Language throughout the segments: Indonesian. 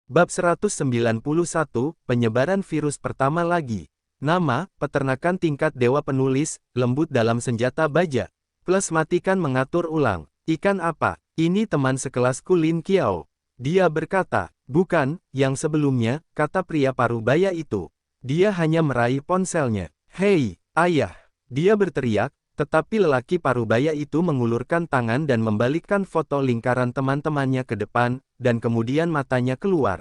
Bab 191, Penyebaran virus pertama lagi. Nama, peternakan tingkat dewa penulis, lembut dalam senjata baja. Plus matikan mengatur ulang. Ikan apa? Ini teman sekelasku Lin Qiao. Dia berkata, bukan, yang sebelumnya, kata pria parubaya itu. Dia hanya meraih ponselnya. Hei, ayah! Dia berteriak, tetapi lelaki parubaya itu mengulurkan tangan dan membalikkan foto lingkaran teman-temannya ke depan, dan kemudian matanya keluar.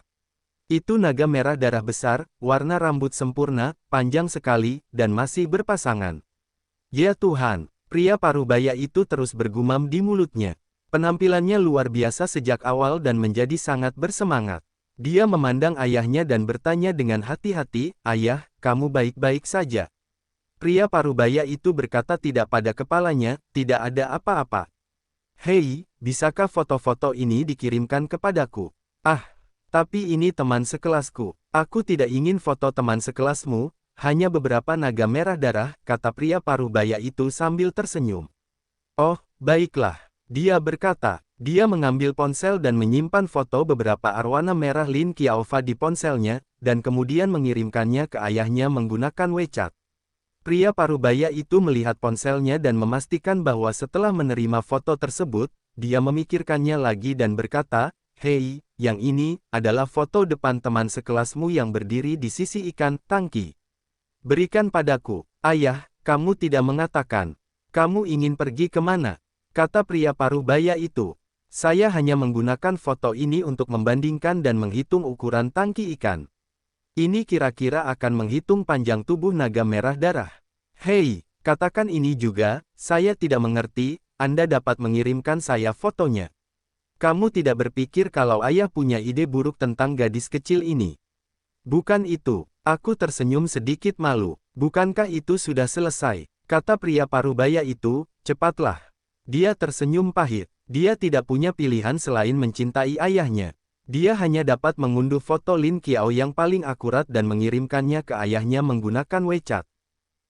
Itu naga merah darah besar, warna rambut sempurna, panjang sekali, dan masih berpasangan. Ya Tuhan, pria parubaya itu terus bergumam di mulutnya. Penampilannya luar biasa sejak awal dan menjadi sangat bersemangat. Dia memandang ayahnya dan bertanya dengan hati-hati, "Ayah, kamu baik-baik saja?" Pria parubaya itu berkata tidak pada kepalanya, "Tidak ada apa-apa." "Hei, bisakah foto-foto ini dikirimkan kepadaku?" "Ah, tapi ini teman sekelasku. Aku tidak ingin foto teman sekelasmu, hanya beberapa naga merah darah," kata pria parubaya itu sambil tersenyum. "Oh, baiklah," dia berkata. Dia mengambil ponsel dan menyimpan foto beberapa arwana merah Lin Qiaofa di ponselnya, dan kemudian mengirimkannya ke ayahnya menggunakan WeChat. Pria parubaya itu melihat ponselnya dan memastikan bahwa setelah menerima foto tersebut, dia memikirkannya lagi dan berkata, "Hei, yang ini adalah foto depan teman sekelasmu yang berdiri di sisi ikan tangki. Berikan padaku." "Ayah, kamu tidak mengatakan. Kamu ingin pergi kemana?" kata pria parubaya itu. "Saya hanya menggunakan foto ini untuk membandingkan dan menghitung ukuran tangki ikan. Ini kira-kira akan menghitung panjang tubuh naga merah darah." "Hei, katakan ini juga, saya tidak mengerti, Anda dapat mengirimkan saya fotonya. Kamu tidak berpikir kalau ayah punya ide buruk tentang gadis kecil ini?" "Bukan itu." Aku tersenyum sedikit malu. "Bukankah itu sudah selesai?" kata pria parubaya itu, "Cepatlah." Dia tersenyum pahit. Dia tidak punya pilihan selain mencintai ayahnya. Dia hanya dapat mengunduh foto Lin Qiao yang paling akurat dan mengirimkannya ke ayahnya menggunakan WeChat.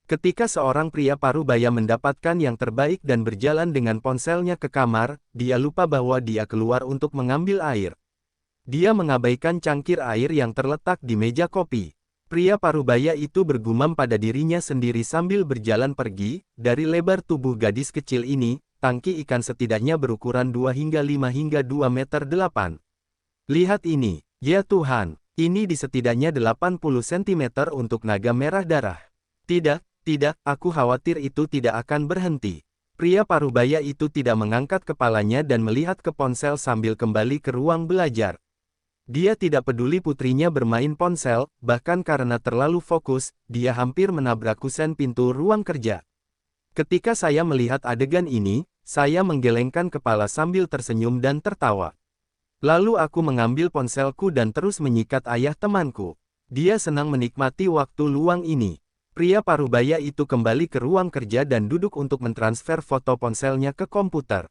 Ketika seorang pria parubaya mendapatkan yang terbaik dan berjalan dengan ponselnya ke kamar, dia lupa bahwa dia keluar untuk mengambil air. Dia mengabaikan cangkir air yang terletak di meja kopi. Pria parubaya itu bergumam pada dirinya sendiri sambil berjalan pergi. Dari lebar tubuh gadis kecil ini, tangki ikan setidaknya berukuran 2 hingga 5 hingga 2 meter 8. Lihat ini, ya Tuhan, ini di setidaknya 80 cm untuk naga merah darah. Tidak, aku khawatir itu tidak akan berhenti. Pria parubaya itu tidak mengangkat kepalanya dan melihat ke ponsel sambil kembali ke ruang belajar. Dia tidak peduli putrinya bermain ponsel, bahkan karena terlalu fokus, dia hampir menabrak kusen pintu ruang kerja. Ketika saya melihat adegan ini, saya menggelengkan kepala sambil tersenyum dan tertawa. Lalu aku mengambil ponselku dan terus menyikat ayah temanku. Dia senang menikmati waktu luang ini. Pria parubaya itu kembali ke ruang kerja dan duduk untuk mentransfer foto ponselnya ke komputer.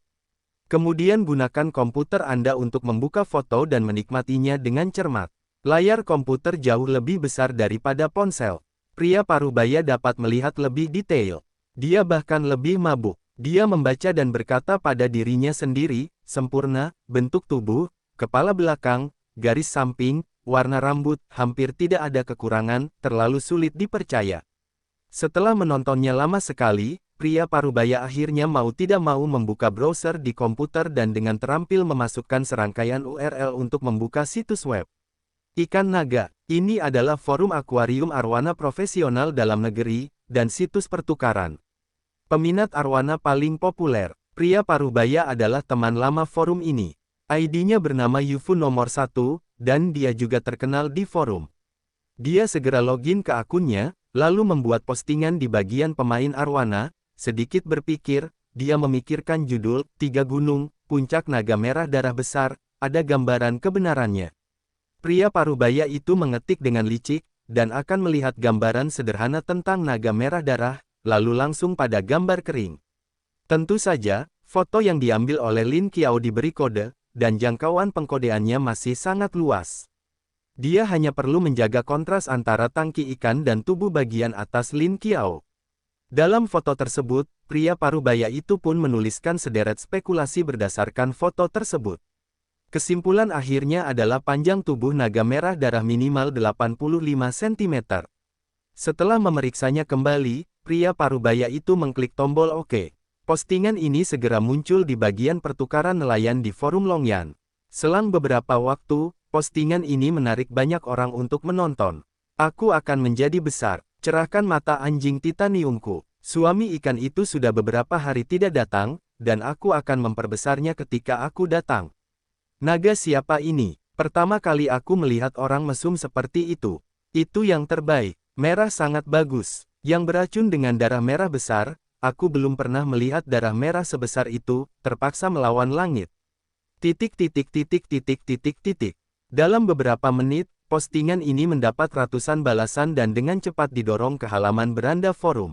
Kemudian gunakan komputer Anda untuk membuka foto dan menikmatinya dengan cermat. Layar komputer jauh lebih besar daripada ponsel. Pria parubaya dapat melihat lebih detail. Dia bahkan lebih mabuk. Dia membaca dan berkata pada dirinya sendiri, "Sempurna, bentuk tubuh, kepala belakang, garis samping, warna rambut, hampir tidak ada kekurangan, terlalu sulit dipercaya." Setelah menontonnya lama sekali, pria parubaya akhirnya mau tidak mau membuka browser di komputer dan dengan terampil memasukkan serangkaian URL untuk membuka situs web. Ikan naga, ini adalah forum akuarium arwana profesional dalam negeri, dan situs pertukaran. Peminat arwana paling populer. Pria parubaya adalah teman lama forum ini. ID-nya bernama Yufu nomor 1, dan dia juga terkenal di forum. Dia segera login ke akunnya, lalu membuat postingan di bagian pemain arwana. Sedikit berpikir, dia memikirkan judul, 3 gunung, puncak naga merah darah besar, ada gambaran kebenarannya. Pria parubaya itu mengetik dengan licik, dan akan melihat gambaran sederhana tentang naga merah darah, lalu langsung pada gambar kering. Tentu saja, foto yang diambil oleh Lin Qiao diberi kode, dan jangkauan pengkodeannya masih sangat luas. Dia hanya perlu menjaga kontras antara tangki ikan dan tubuh bagian atas Lin Qiao. Dalam foto tersebut, pria parubaya itu pun menuliskan sederet spekulasi berdasarkan foto tersebut. Kesimpulan akhirnya adalah panjang tubuh naga merah darah minimal 85 cm. Setelah memeriksanya kembali, pria parubaya itu mengklik tombol OK. Postingan ini segera muncul di bagian pertukaran nelayan di forum Longyan. Selang beberapa waktu, postingan ini menarik banyak orang untuk menonton. Aku akan menjadi besar, cerahkan mata anjing titaniumku. Suami ikan itu sudah beberapa hari tidak datang, dan aku akan memperbesarnya ketika aku datang. Naga siapa ini? Pertama kali aku melihat orang mesum seperti itu. Itu yang terbaik. Merah sangat bagus. Yang beracun dengan darah merah besar, aku belum pernah melihat darah merah sebesar itu, terpaksa melawan langit. Dalam beberapa menit, postingan ini mendapat ratusan balasan dan dengan cepat didorong ke halaman beranda forum.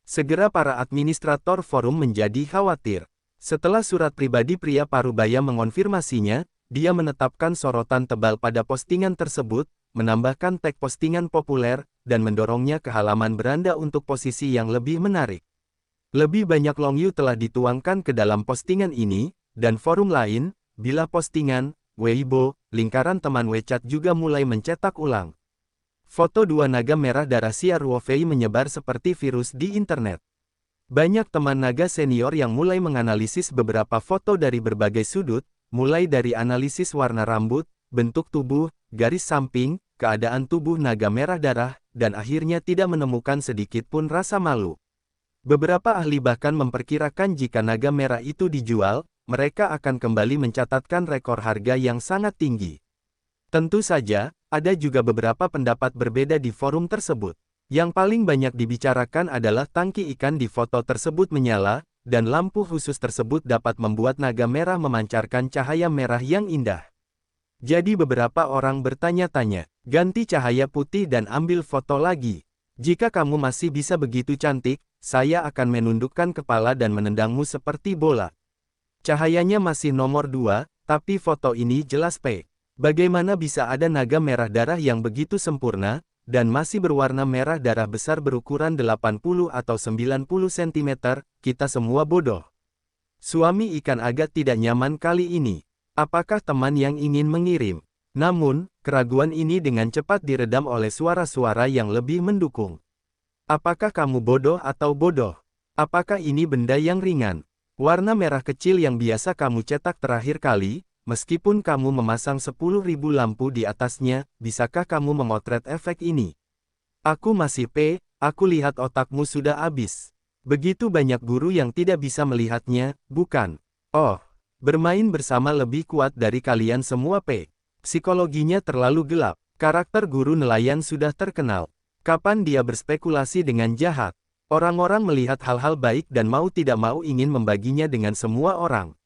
Segera para administrator forum menjadi khawatir. Setelah surat pribadi pria parubaya mengonfirmasinya, dia menetapkan sorotan tebal pada postingan tersebut, menambahkan tag postingan populer, dan mendorongnya ke halaman beranda untuk posisi yang lebih menarik. Lebih banyak Longyu telah dituangkan ke dalam postingan ini, dan forum lain, bila postingan, Weibo, lingkaran teman WeChat juga mulai mencetak ulang. Foto dua naga merah darah Xia Ruofei menyebar seperti virus di internet. Banyak teman naga senior yang mulai menganalisis beberapa foto dari berbagai sudut, mulai dari analisis warna rambut, bentuk tubuh, garis samping, keadaan tubuh naga merah darah, dan akhirnya tidak menemukan sedikit pun rasa malu. Beberapa ahli bahkan memperkirakan jika naga merah itu dijual, mereka akan kembali mencatatkan rekor harga yang sangat tinggi. Tentu saja, ada juga beberapa pendapat berbeda di forum tersebut. Yang paling banyak dibicarakan adalah tangki ikan di foto tersebut menyala, dan lampu khusus tersebut dapat membuat naga merah memancarkan cahaya merah yang indah. Jadi beberapa orang bertanya-tanya, ganti cahaya putih dan ambil foto lagi. Jika kamu masih bisa begitu cantik, saya akan menundukkan kepala dan menendangmu seperti bola. Cahayanya masih nomor 2, tapi foto ini jelas fake. Bagaimana bisa ada naga merah darah yang begitu sempurna, dan masih berwarna merah darah besar berukuran 80 atau 90 cm, kita semua bodoh. Suami ikan agak tidak nyaman kali ini. Apakah teman yang ingin mengirim? Namun, keraguan ini dengan cepat diredam oleh suara-suara yang lebih mendukung. Apakah kamu bodoh atau bodoh? Apakah ini benda yang ringan? Warna merah kecil yang biasa kamu cetak terakhir kali, meskipun kamu memasang 10.000 lampu di atasnya, bisakah kamu memotret efek ini? Aku masih aku lihat otakmu sudah habis. Begitu banyak guru yang tidak bisa melihatnya, bukan? Oh, bermain bersama lebih kuat dari kalian semua Psikologinya terlalu gelap. Karakter guru nelayan sudah terkenal. Kapan dia berspekulasi dengan jahat? Orang-orang melihat hal-hal baik dan mau tidak mau ingin membaginya dengan semua orang.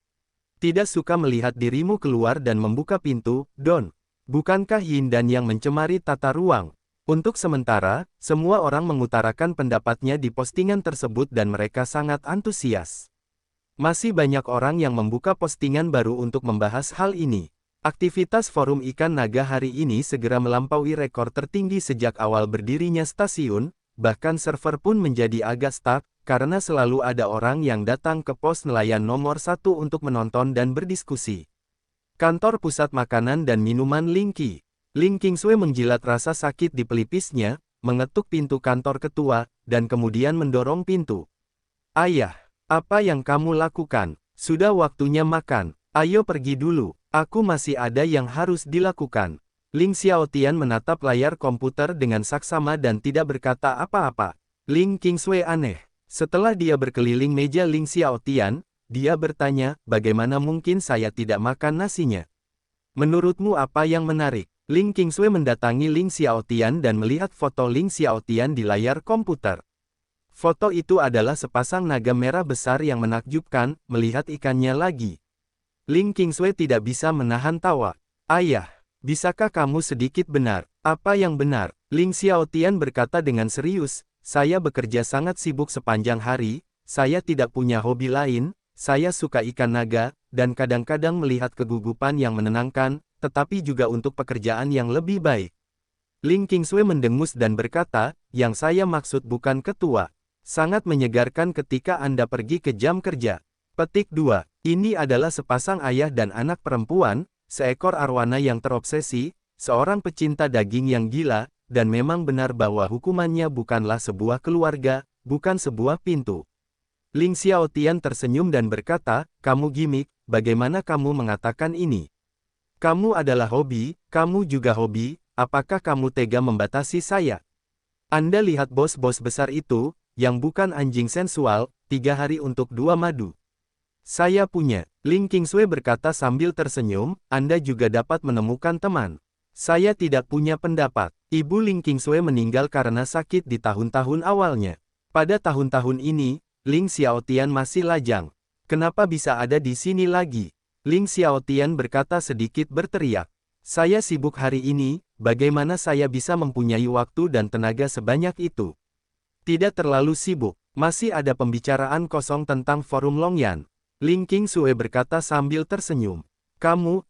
Tidak suka melihat dirimu keluar dan membuka pintu, Don. Bukankah Yin Dan yang mencemari tata ruang? Untuk sementara, semua orang mengutarakan pendapatnya di postingan tersebut dan mereka sangat antusias. Masih banyak orang yang membuka postingan baru untuk membahas hal ini. Aktivitas forum ikan naga hari ini segera melampaui rekor tertinggi sejak awal berdirinya stasiun, bahkan server pun menjadi agak stuck, karena selalu ada orang yang datang ke pos nelayan nomor 1 untuk menonton dan berdiskusi. Kantor Pusat Makanan dan Minuman Lingqi. Ling Qingsui menjilat rasa sakit di pelipisnya, mengetuk pintu kantor ketua, dan kemudian mendorong pintu. Ayah, apa yang kamu lakukan? Sudah waktunya makan. Ayo pergi dulu, aku masih ada yang harus dilakukan. Ling Xiaotian menatap layar komputer dengan saksama dan tidak berkata apa-apa. Ling Qingsui aneh. Setelah dia berkeliling meja Ling Xiaotian, dia bertanya, bagaimana mungkin saya tidak makan nasinya? Menurutmu apa yang menarik? Ling Qingsui mendatangi Ling Xiaotian dan melihat foto Ling Xiaotian di layar komputer. Foto itu adalah sepasang naga merah besar yang menakjubkan, melihat ikannya lagi. Ling Qingsui tidak bisa menahan tawa. Ayah, bisakah kamu sedikit benar? Apa yang benar? Ling Xiaotian berkata dengan serius. Saya bekerja sangat sibuk sepanjang hari, saya tidak punya hobi lain, saya suka ikan naga, dan kadang-kadang melihat kegugupan yang menenangkan, tetapi juga untuk pekerjaan yang lebih baik. Ling Qingsui mendengus dan berkata, yang saya maksud bukan ketua. Sangat menyegarkan ketika Anda pergi ke jam kerja. Petik 2. Ini adalah sepasang ayah dan anak perempuan, seekor arwana yang terobsesi, seorang pecinta daging yang gila, dan memang benar bahwa hukumannya bukanlah sebuah keluarga, bukan sebuah pintu. Ling Xiaotian tersenyum dan berkata, kamu gimik, bagaimana kamu mengatakan ini? Kamu adalah hobi, kamu juga hobi, apakah kamu tega membatasi saya? Anda lihat bos-bos besar itu, yang bukan anjing sensual, 3 hari untuk 2 madu. Saya punya, Ling Qingsui berkata sambil tersenyum, Anda juga dapat menemukan teman. Saya tidak punya pendapat. Ibu Ling Qingsui meninggal karena sakit di tahun-tahun awalnya. Pada tahun-tahun ini, Ling Xiaotian masih lajang. Kenapa bisa ada di sini lagi? Ling Xiaotian berkata sedikit berteriak. Saya sibuk hari ini, bagaimana saya bisa mempunyai waktu dan tenaga sebanyak itu? Tidak terlalu sibuk, masih ada pembicaraan kosong tentang forum Longyan. Ling Qingsui berkata sambil tersenyum.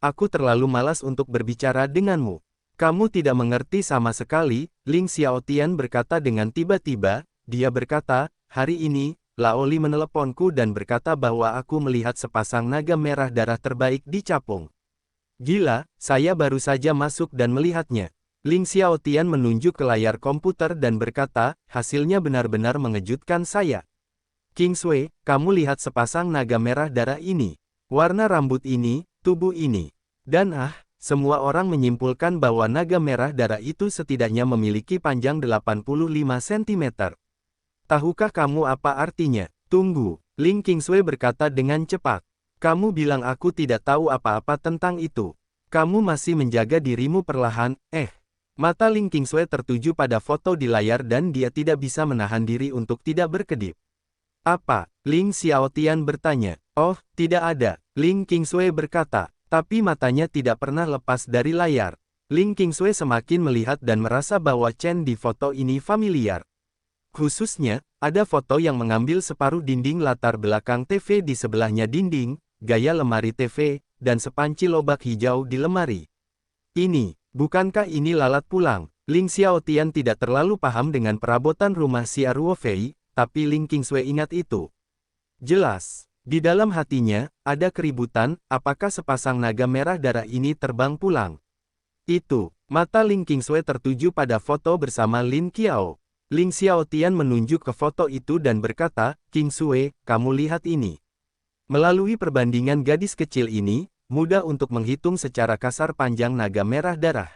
Aku terlalu malas untuk berbicara denganmu. Kamu tidak mengerti sama sekali, Ling Xiaotian berkata dengan tiba-tiba, dia berkata, hari ini, Laoli meneleponku dan berkata bahwa aku melihat sepasang naga merah darah terbaik di Capung. Gila, saya baru saja masuk dan melihatnya. Ling Xiaotian menunjuk ke layar komputer dan berkata, hasilnya benar-benar mengejutkan saya. Qingsui, kamu lihat sepasang naga merah darah ini. Warna rambut ini, tubuh ini. Dan semua orang menyimpulkan bahwa naga merah darah itu setidaknya memiliki panjang 85 cm. Tahukah kamu apa artinya? Tunggu, Ling Qingsui berkata dengan cepat. Kamu bilang aku tidak tahu apa-apa tentang itu. Kamu masih menjaga dirimu perlahan, Mata Ling Qingsui tertuju pada foto di layar dan dia tidak bisa menahan diri untuk tidak berkedip. Apa? Ling Xiaotian bertanya. Oh, tidak ada, Ling Qingsui berkata, tapi matanya tidak pernah lepas dari layar. Ling Qingsui semakin melihat dan merasa bahwa Chen di foto ini familiar. Khususnya, ada foto yang mengambil separuh dinding latar belakang TV di sebelahnya dinding, gaya lemari TV, dan sepanci lobak hijau di lemari. Ini, bukankah ini lalat pulang? Ling Xiaotian tidak terlalu paham dengan perabotan rumah Xia Ruofei, tapi Ling Qingsui ingat itu. Jelas, di dalam hatinya, ada keributan, apakah sepasang naga merah darah ini terbang pulang? Itu, mata Ling Qingsui tertuju pada foto bersama Lin Qiao. Ling Xiaotian menunjuk ke foto itu dan berkata, Qingsui, kamu lihat ini. Melalui perbandingan gadis kecil ini, mudah untuk menghitung secara kasar panjang naga merah darah.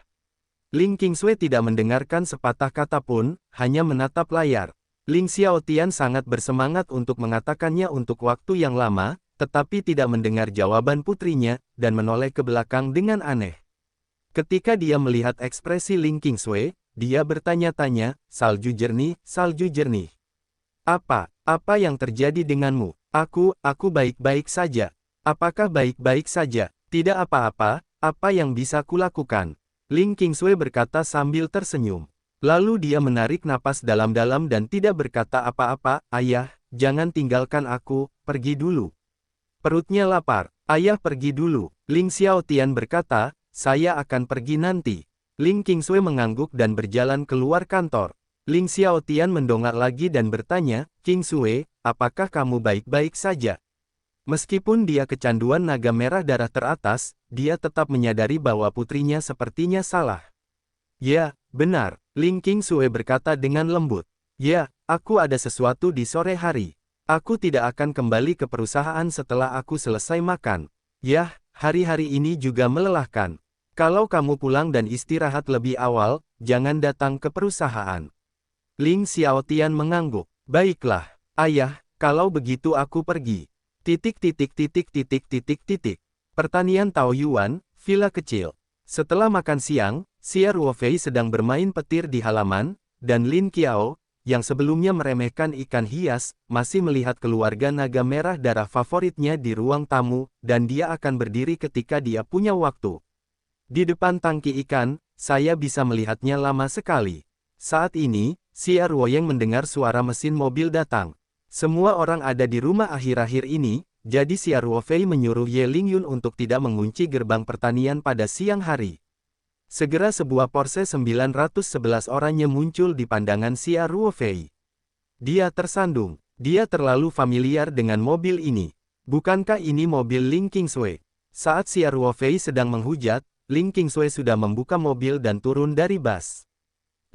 Ling Qingsui tidak mendengarkan sepatah kata pun, hanya menatap layar. Ling Xiaotian sangat bersemangat untuk mengatakannya untuk waktu yang lama, tetapi tidak mendengar jawaban putrinya, dan menoleh ke belakang dengan aneh. Ketika dia melihat ekspresi Ling Qingsui, dia bertanya-tanya, salju jernih, salju jernih. Apa yang terjadi denganmu? Aku baik-baik saja. Apakah baik-baik saja? Tidak apa-apa, apa yang bisa kulakukan? Ling Qingsui berkata sambil tersenyum. Lalu dia menarik napas dalam-dalam dan tidak berkata apa-apa, ayah, jangan tinggalkan aku, pergi dulu. Perutnya lapar, ayah pergi dulu. Ling Xiaotian berkata, saya akan pergi nanti. Ling Qingsui mengangguk dan berjalan keluar kantor. Ling Xiaotian mendongak lagi dan bertanya, Qingsui, apakah kamu baik-baik saja? Meskipun dia kecanduan naga merah darah teratas, dia tetap menyadari bahwa putrinya sepertinya salah. Ya, benar, Ling Qingsui berkata dengan lembut. Ya, aku ada sesuatu di sore hari. Aku tidak akan kembali ke perusahaan setelah aku selesai makan. Yah, hari-hari ini juga melelahkan. Kalau kamu pulang dan istirahat lebih awal, jangan datang ke perusahaan. Ling Xiaotian mengangguk. Baiklah, ayah, kalau begitu aku pergi. Pertanian Taoyuan, villa kecil. Setelah makan siang, Xia Ruofei sedang bermain petir di halaman, dan Lin Qiao, yang sebelumnya meremehkan ikan hias, masih melihat keluarga naga merah darah favoritnya di ruang tamu, dan dia akan berdiri ketika dia punya waktu. Di depan tangki ikan, saya bisa melihatnya lama sekali. Saat ini, Xia Ruoyeng mendengar suara mesin mobil datang. Semua orang ada di rumah akhir-akhir ini, jadi Xia Ruofei menyuruh Ye Lingyun untuk tidak mengunci gerbang pertanian pada siang hari. Segera sebuah Porsche 911 oranye muncul di pandangan Xia Ruofei. Dia tersandung. Dia terlalu familiar dengan mobil ini. Bukankah ini mobil Ling Qingsui? Saat Xia Ruofei sedang menghujat, Ling Qingsui sudah membuka mobil dan turun dari bus.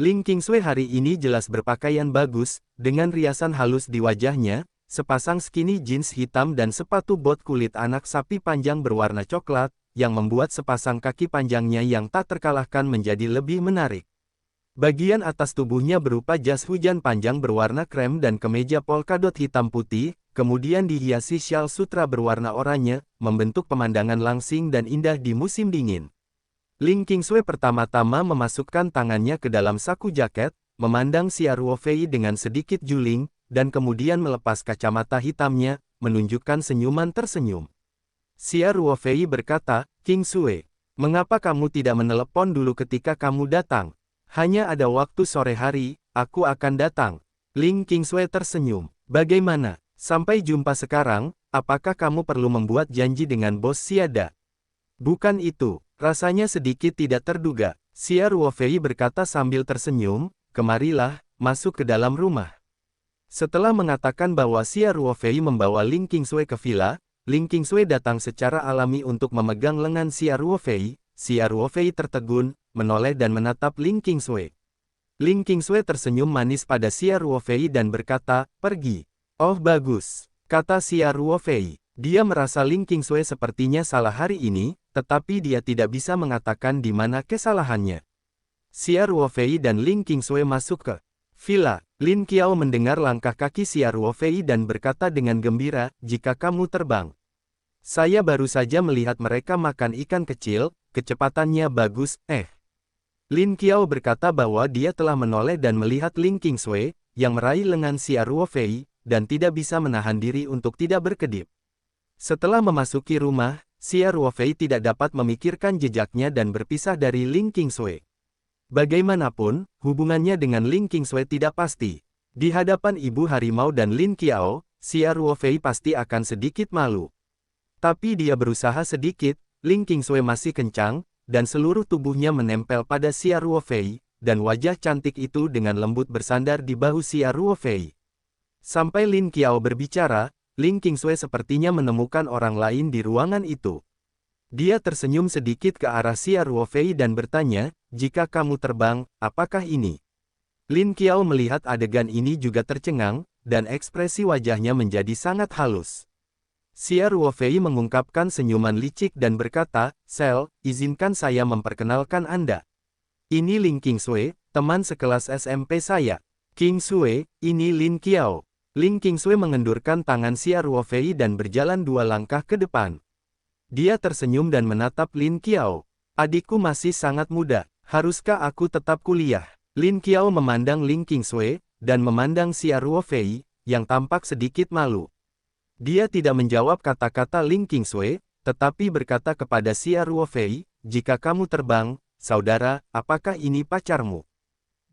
Ling Qingsui hari ini jelas berpakaian bagus, dengan riasan halus di wajahnya, sepasang skinny jeans hitam dan sepatu bot kulit anak sapi panjang berwarna coklat, yang membuat sepasang kaki panjangnya yang tak terkalahkan menjadi lebih menarik. Bagian atas tubuhnya berupa jas hujan panjang berwarna krem dan kemeja polkadot hitam putih, kemudian dihiasi syal sutra berwarna oranye, membentuk pemandangan langsing dan indah di musim dingin. Ling Qingsui pertama-tama memasukkan tangannya ke dalam saku jaket, memandang Xia Ruofei dengan sedikit juling, dan kemudian melepas kacamata hitamnya, menunjukkan senyuman tersenyum. Xia Ruofei berkata, "Qingsui, mengapa kamu tidak menelepon dulu ketika kamu datang? Hanya ada waktu sore hari, aku akan datang." Ling Qingsui tersenyum. "Bagaimana? Sampai jumpa sekarang, apakah kamu perlu membuat janji dengan bos Siada?" "Bukan itu, rasanya sedikit tidak terduga," Xia Ruofei berkata sambil tersenyum, "Kemarilah, masuk ke dalam rumah." Setelah mengatakan bahwa Xia Ruofei membawa Ling Qingsui ke villa, Ling Qingsui datang secara alami untuk memegang lengan Xia Ruofei. Xia Ruofei tertegun, menoleh dan menatap Ling Qingsui. Ling Qingsui tersenyum manis pada Xia Ruofei dan berkata, "Pergi." "Oh bagus," kata Xia Ruofei. Dia merasa Ling Qingsui sepertinya salah hari ini, tetapi dia tidak bisa mengatakan di mana kesalahannya. Xia Ruofei dan Ling Qingsui masuk ke villa. Lin Qiao mendengar langkah kaki Xia Ruofei dan berkata dengan gembira, "Jika kamu terbang." "Saya baru saja melihat mereka makan ikan kecil, kecepatannya bagus." Lin Qiao berkata bahwa dia telah menoleh dan melihat Ling Qingsui, yang meraih lengan Xia Ruofei, dan tidak bisa menahan diri untuk tidak berkedip. Setelah memasuki rumah, Xia Ruofei tidak dapat memikirkan jejaknya dan berpisah dari Ling Qingsui. Bagaimanapun, hubungannya dengan Ling Qingsui tidak pasti. Di hadapan ibu harimau dan Lin Qiao, Xia Ruofei pasti akan sedikit malu. Tapi dia berusaha sedikit, Ling Qingsui masih kencang, dan seluruh tubuhnya menempel pada Xia Ruofei, dan wajah cantik itu dengan lembut bersandar di bahu Xia Ruofei. Sampai Lin Qiao berbicara, Ling Qingsui sepertinya menemukan orang lain di ruangan itu. Dia tersenyum sedikit ke arah Xia Ruofei dan bertanya, "Jika kamu terbang, apakah ini?" Lin Qiao melihat adegan ini juga tercengang, dan ekspresi wajahnya menjadi sangat halus. Xia Ruofei mengungkapkan senyuman licik dan berkata, "Sel, izinkan saya memperkenalkan Anda. Ini Ling Qingsui, teman sekelas SMP saya. Qingsui, ini Lin Qiao." Ling Qingsui mengendurkan tangan Xia Ruofei dan berjalan 2 langkah ke depan. Dia tersenyum dan menatap Lin Qiao. "Adikku masih sangat muda, haruskah aku tetap kuliah?" Lin Qiao memandang Ling Qingsui, dan memandang Xia Ruofei, yang tampak sedikit malu. Dia tidak menjawab kata-kata Ling Qingsui, tetapi berkata kepada Xia Ruofei, "Jika kamu terbang, saudara, apakah ini pacarmu?"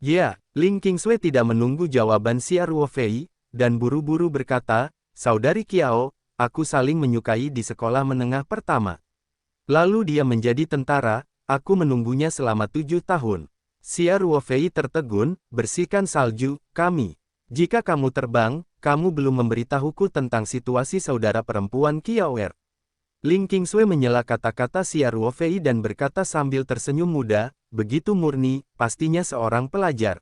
"Ya." Ling Qingsui tidak menunggu jawaban Xia Ruofei, dan buru-buru berkata, "Saudari Qiao, aku saling menyukai di sekolah menengah pertama. Lalu dia menjadi tentara, aku menunggunya selama 7 tahun. Xia Ruofei tertegun, "Bersihkan salju, kami. Jika kamu terbang, kamu belum memberitahuku tentang situasi saudara perempuan Qiaoer." Ling Qingsui menyela kata-kata Xia Ruofei dan berkata sambil tersenyum muda, "Begitu murni, pastinya seorang pelajar."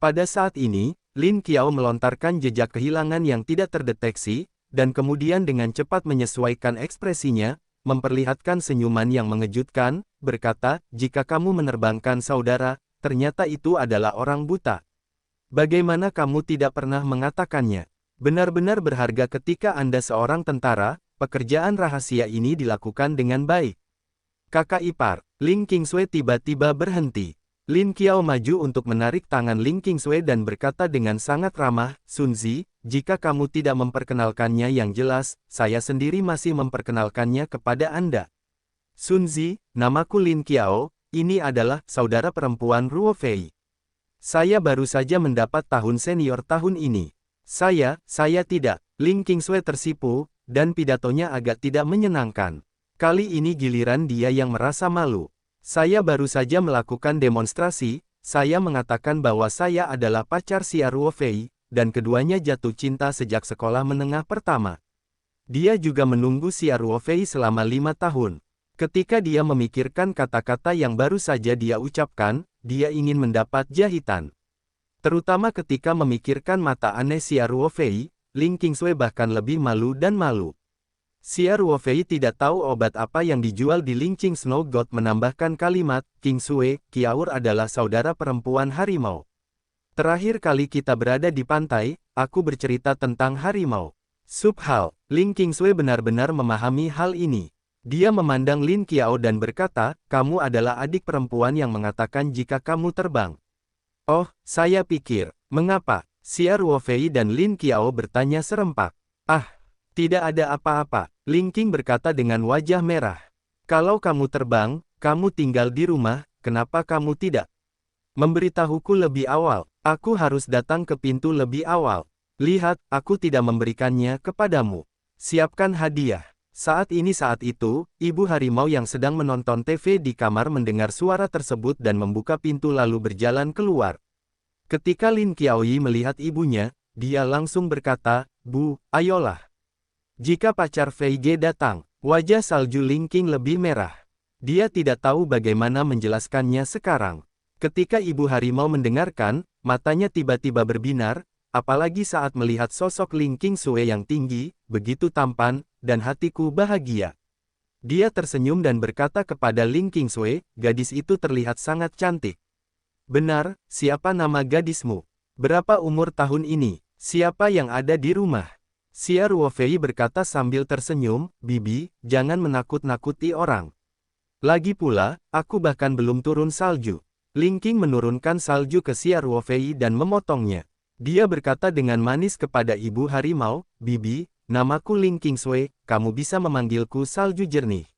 Pada saat ini, Lin Qiao melontarkan jejak kehilangan yang tidak terdeteksi, dan kemudian dengan cepat menyesuaikan ekspresinya, memperlihatkan senyuman yang mengejutkan, berkata, "Jika kamu menerbangkan saudara, ternyata itu adalah orang buta. Bagaimana kamu tidak pernah mengatakannya? Benar-benar berharga ketika Anda seorang tentara, pekerjaan rahasia ini dilakukan dengan baik." "Kakak ipar." Ling Qingsui tiba-tiba berhenti. Lin Qiao maju untuk menarik tangan Ling Qingsui dan berkata dengan sangat ramah, "Sunzi, jika kamu tidak memperkenalkannya yang jelas, saya sendiri masih memperkenalkannya kepada Anda. Sunzi, namaku Lin Qiao, ini adalah saudara perempuan Ruofei. Saya baru saja mendapat tahun senior tahun ini." Saya tidak." Ling Qingsui tersipu, dan pidatonya agak tidak menyenangkan. Kali ini giliran dia yang merasa malu. "Saya baru saja melakukan demonstrasi, saya mengatakan bahwa saya adalah pacar Xia Ruofei, dan keduanya jatuh cinta sejak sekolah menengah pertama. Dia juga menunggu Xia Ruofei selama 5 tahun. Ketika dia memikirkan kata-kata yang baru saja dia ucapkan, dia ingin mendapat jahitan. Terutama ketika memikirkan mata aneh Xia Ruofei, Ling Qingsui bahkan lebih malu dan malu. Xia Ruofei tidak tahu obat apa yang dijual di Lingqing Snow God menambahkan kalimat, Qingsui, Kiaur adalah saudara perempuan harimau. Terakhir kali kita berada di pantai, aku bercerita tentang harimau. Subhal, Ling Qingsui benar-benar memahami hal ini. Dia memandang Lin Qiao dan berkata, kamu adalah adik perempuan yang mengatakan jika kamu terbang. Oh, saya pikir, mengapa? Xia Ruofei dan Lin Qiao bertanya serempak. Ah, tidak ada apa-apa, Ling Qing berkata dengan wajah merah. Kalau kamu terbang, kamu tinggal di rumah, kenapa kamu tidak memberitahuku lebih awal? Aku harus datang ke pintu lebih awal. Lihat, aku tidak memberikannya kepadamu. Siapkan hadiah. Saat itu, ibu harimau yang sedang menonton TV di kamar mendengar suara tersebut dan membuka pintu lalu berjalan keluar. Ketika Lin Qiaoyi melihat ibunya, dia langsung berkata, Bu, ayolah. Jika pacar Fei Ge datang, wajah salju Ling Qing lebih merah. Dia tidak tahu bagaimana menjelaskannya sekarang. Ketika ibu harimau mendengarkan, matanya tiba-tiba berbinar, apalagi saat melihat sosok Ling Qingsui yang tinggi, begitu tampan, dan hatiku bahagia. Dia tersenyum dan berkata kepada Ling Qingsui, gadis itu terlihat sangat cantik. Benar, siapa nama gadismu? Berapa umur tahun ini? Siapa yang ada di rumah? Xia Ruofei berkata sambil tersenyum, Bibi, jangan menakut-nakuti orang. Lagi pula, aku bahkan belum turun salju. Ling Qing menurunkan salju ke Xia Ruofei dan memotongnya. Dia berkata dengan manis kepada ibu harimau, Bibi, namaku Ling Qingsui, kamu bisa memanggilku salju jernih.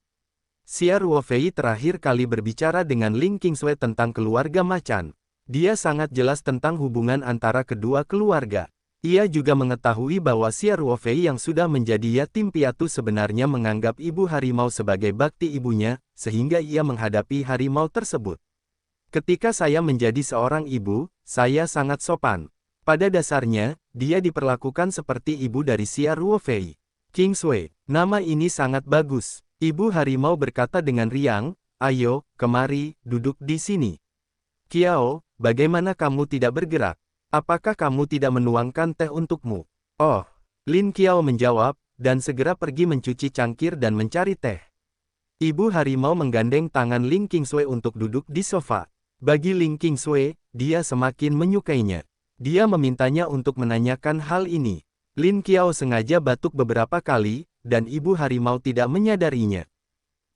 Xia Ruofei terakhir kali berbicara dengan Ling Qingsui tentang keluarga macan. Dia sangat jelas tentang hubungan antara kedua keluarga. Ia juga mengetahui bahwa Xia Ruofei yang sudah menjadi yatim piatu sebenarnya menganggap ibu harimau sebagai bakti ibunya, sehingga ia menghadapi harimau tersebut. Ketika saya menjadi seorang ibu, saya sangat sopan. Pada dasarnya, dia diperlakukan seperti ibu dari Xia Ruofei. Qingsui, nama ini sangat bagus. Ibu harimau berkata dengan riang, ayo, kemari, duduk di sini. Qiao, bagaimana kamu tidak bergerak? Apakah kamu tidak menuangkan teh untukmu? Oh, Lin Qiao menjawab, dan segera pergi mencuci cangkir dan mencari teh. Ibu harimau menggandeng tangan Ling Qingsui untuk duduk di sofa. Bagi Ling Qingsui, dia semakin menyukainya. Dia memintanya untuk menanyakan hal ini. Lin Qiao sengaja batuk beberapa kali, dan ibu harimau tidak menyadarinya.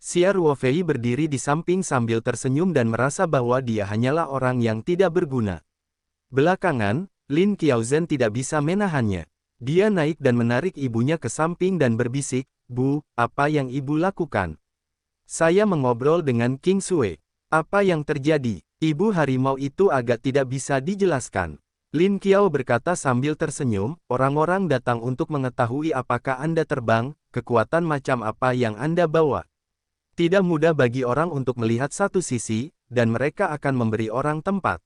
Xia Ruofei berdiri di samping sambil tersenyum dan merasa bahwa dia hanyalah orang yang tidak berguna. Belakangan, Lin Qiaozhen tidak bisa menahannya. Dia naik dan menarik ibunya ke samping dan berbisik, Bu, apa yang ibu lakukan? Saya mengobrol dengan Qingsui. Apa yang terjadi? Ibu harimau itu agak tidak bisa dijelaskan. Lin Qiao berkata sambil tersenyum, orang-orang datang untuk mengetahui apakah Anda terbang, kekuatan macam apa yang Anda bawa. Tidak mudah bagi orang untuk melihat satu sisi, dan mereka akan memberi orang tempat.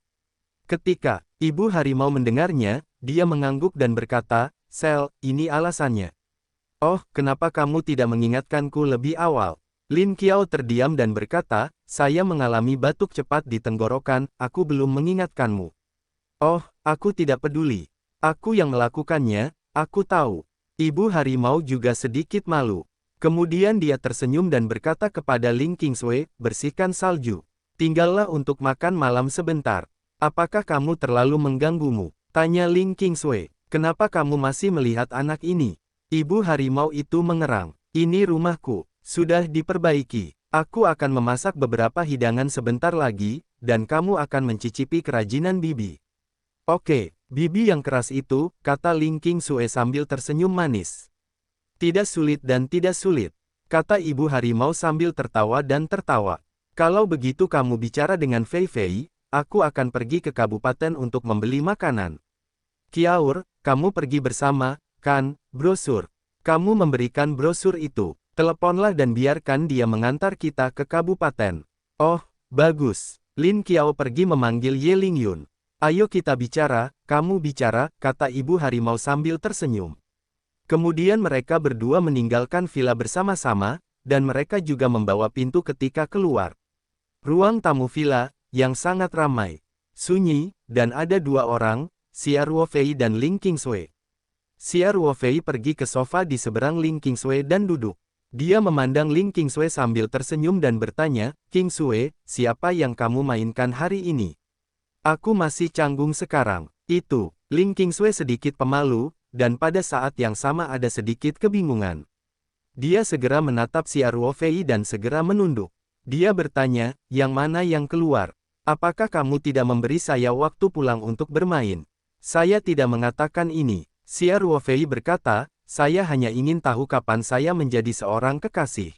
Ketika ibu harimau mendengarnya, dia mengangguk dan berkata, Sel, ini alasannya. Oh, kenapa kamu tidak mengingatkanku lebih awal? Lin Qiao terdiam dan berkata, saya mengalami batuk cepat di tenggorokan, aku belum mengingatkanmu. Oh, aku tidak peduli. Aku yang melakukannya, aku tahu. Ibu harimau juga sedikit malu. Kemudian dia tersenyum dan berkata kepada Ling Qingsui, bersihkan salju. Tinggallah untuk makan malam sebentar. Apakah kamu terlalu mengganggumu? Tanya Ling Qingsui. Kenapa kamu masih melihat anak ini? Ibu harimau itu mengerang. Ini rumahku. Sudah diperbaiki. Aku akan memasak beberapa hidangan sebentar lagi, dan kamu akan mencicipi kerajinan Bibi. Oke, Bibi yang keras itu, kata Ling Qingsui sambil tersenyum manis. Tidak sulit dan tidak sulit, kata ibu harimau sambil tertawa dan tertawa. Kalau begitu kamu bicara dengan Fei Fei, aku akan pergi ke kabupaten untuk membeli makanan. Qiaur, kamu pergi bersama, kan, brosur. Kamu memberikan brosur itu, teleponlah dan biarkan dia mengantar kita ke kabupaten. Oh, bagus. Lin Qiao pergi memanggil Ye Lingyun. Ayo kita bicara, kamu bicara, kata ibu harimau sambil tersenyum. Kemudian mereka berdua meninggalkan villa bersama-sama, dan mereka juga membawa pintu ketika keluar. Ruang tamu villa, yang sangat ramai, sunyi, dan ada dua orang, Xia Ruofei dan Ling Qingsui. Xia Ruofei pergi ke sofa di seberang Ling Qingsui dan duduk. Dia memandang Ling Qingsui sambil tersenyum dan bertanya, "Qingsui, siapa yang kamu mainkan hari ini?" "Aku masih canggung sekarang." Itu, Ling Qingsui sedikit pemalu, dan pada saat yang sama ada sedikit kebingungan. Dia segera menatap Xia Ruofei dan segera menunduk. Dia bertanya, "Yang mana yang keluar? Apakah kamu tidak memberi saya waktu pulang untuk bermain?" "Saya tidak mengatakan ini." Xia Ruofei berkata, "Saya hanya ingin tahu kapan saya menjadi seorang kekasih.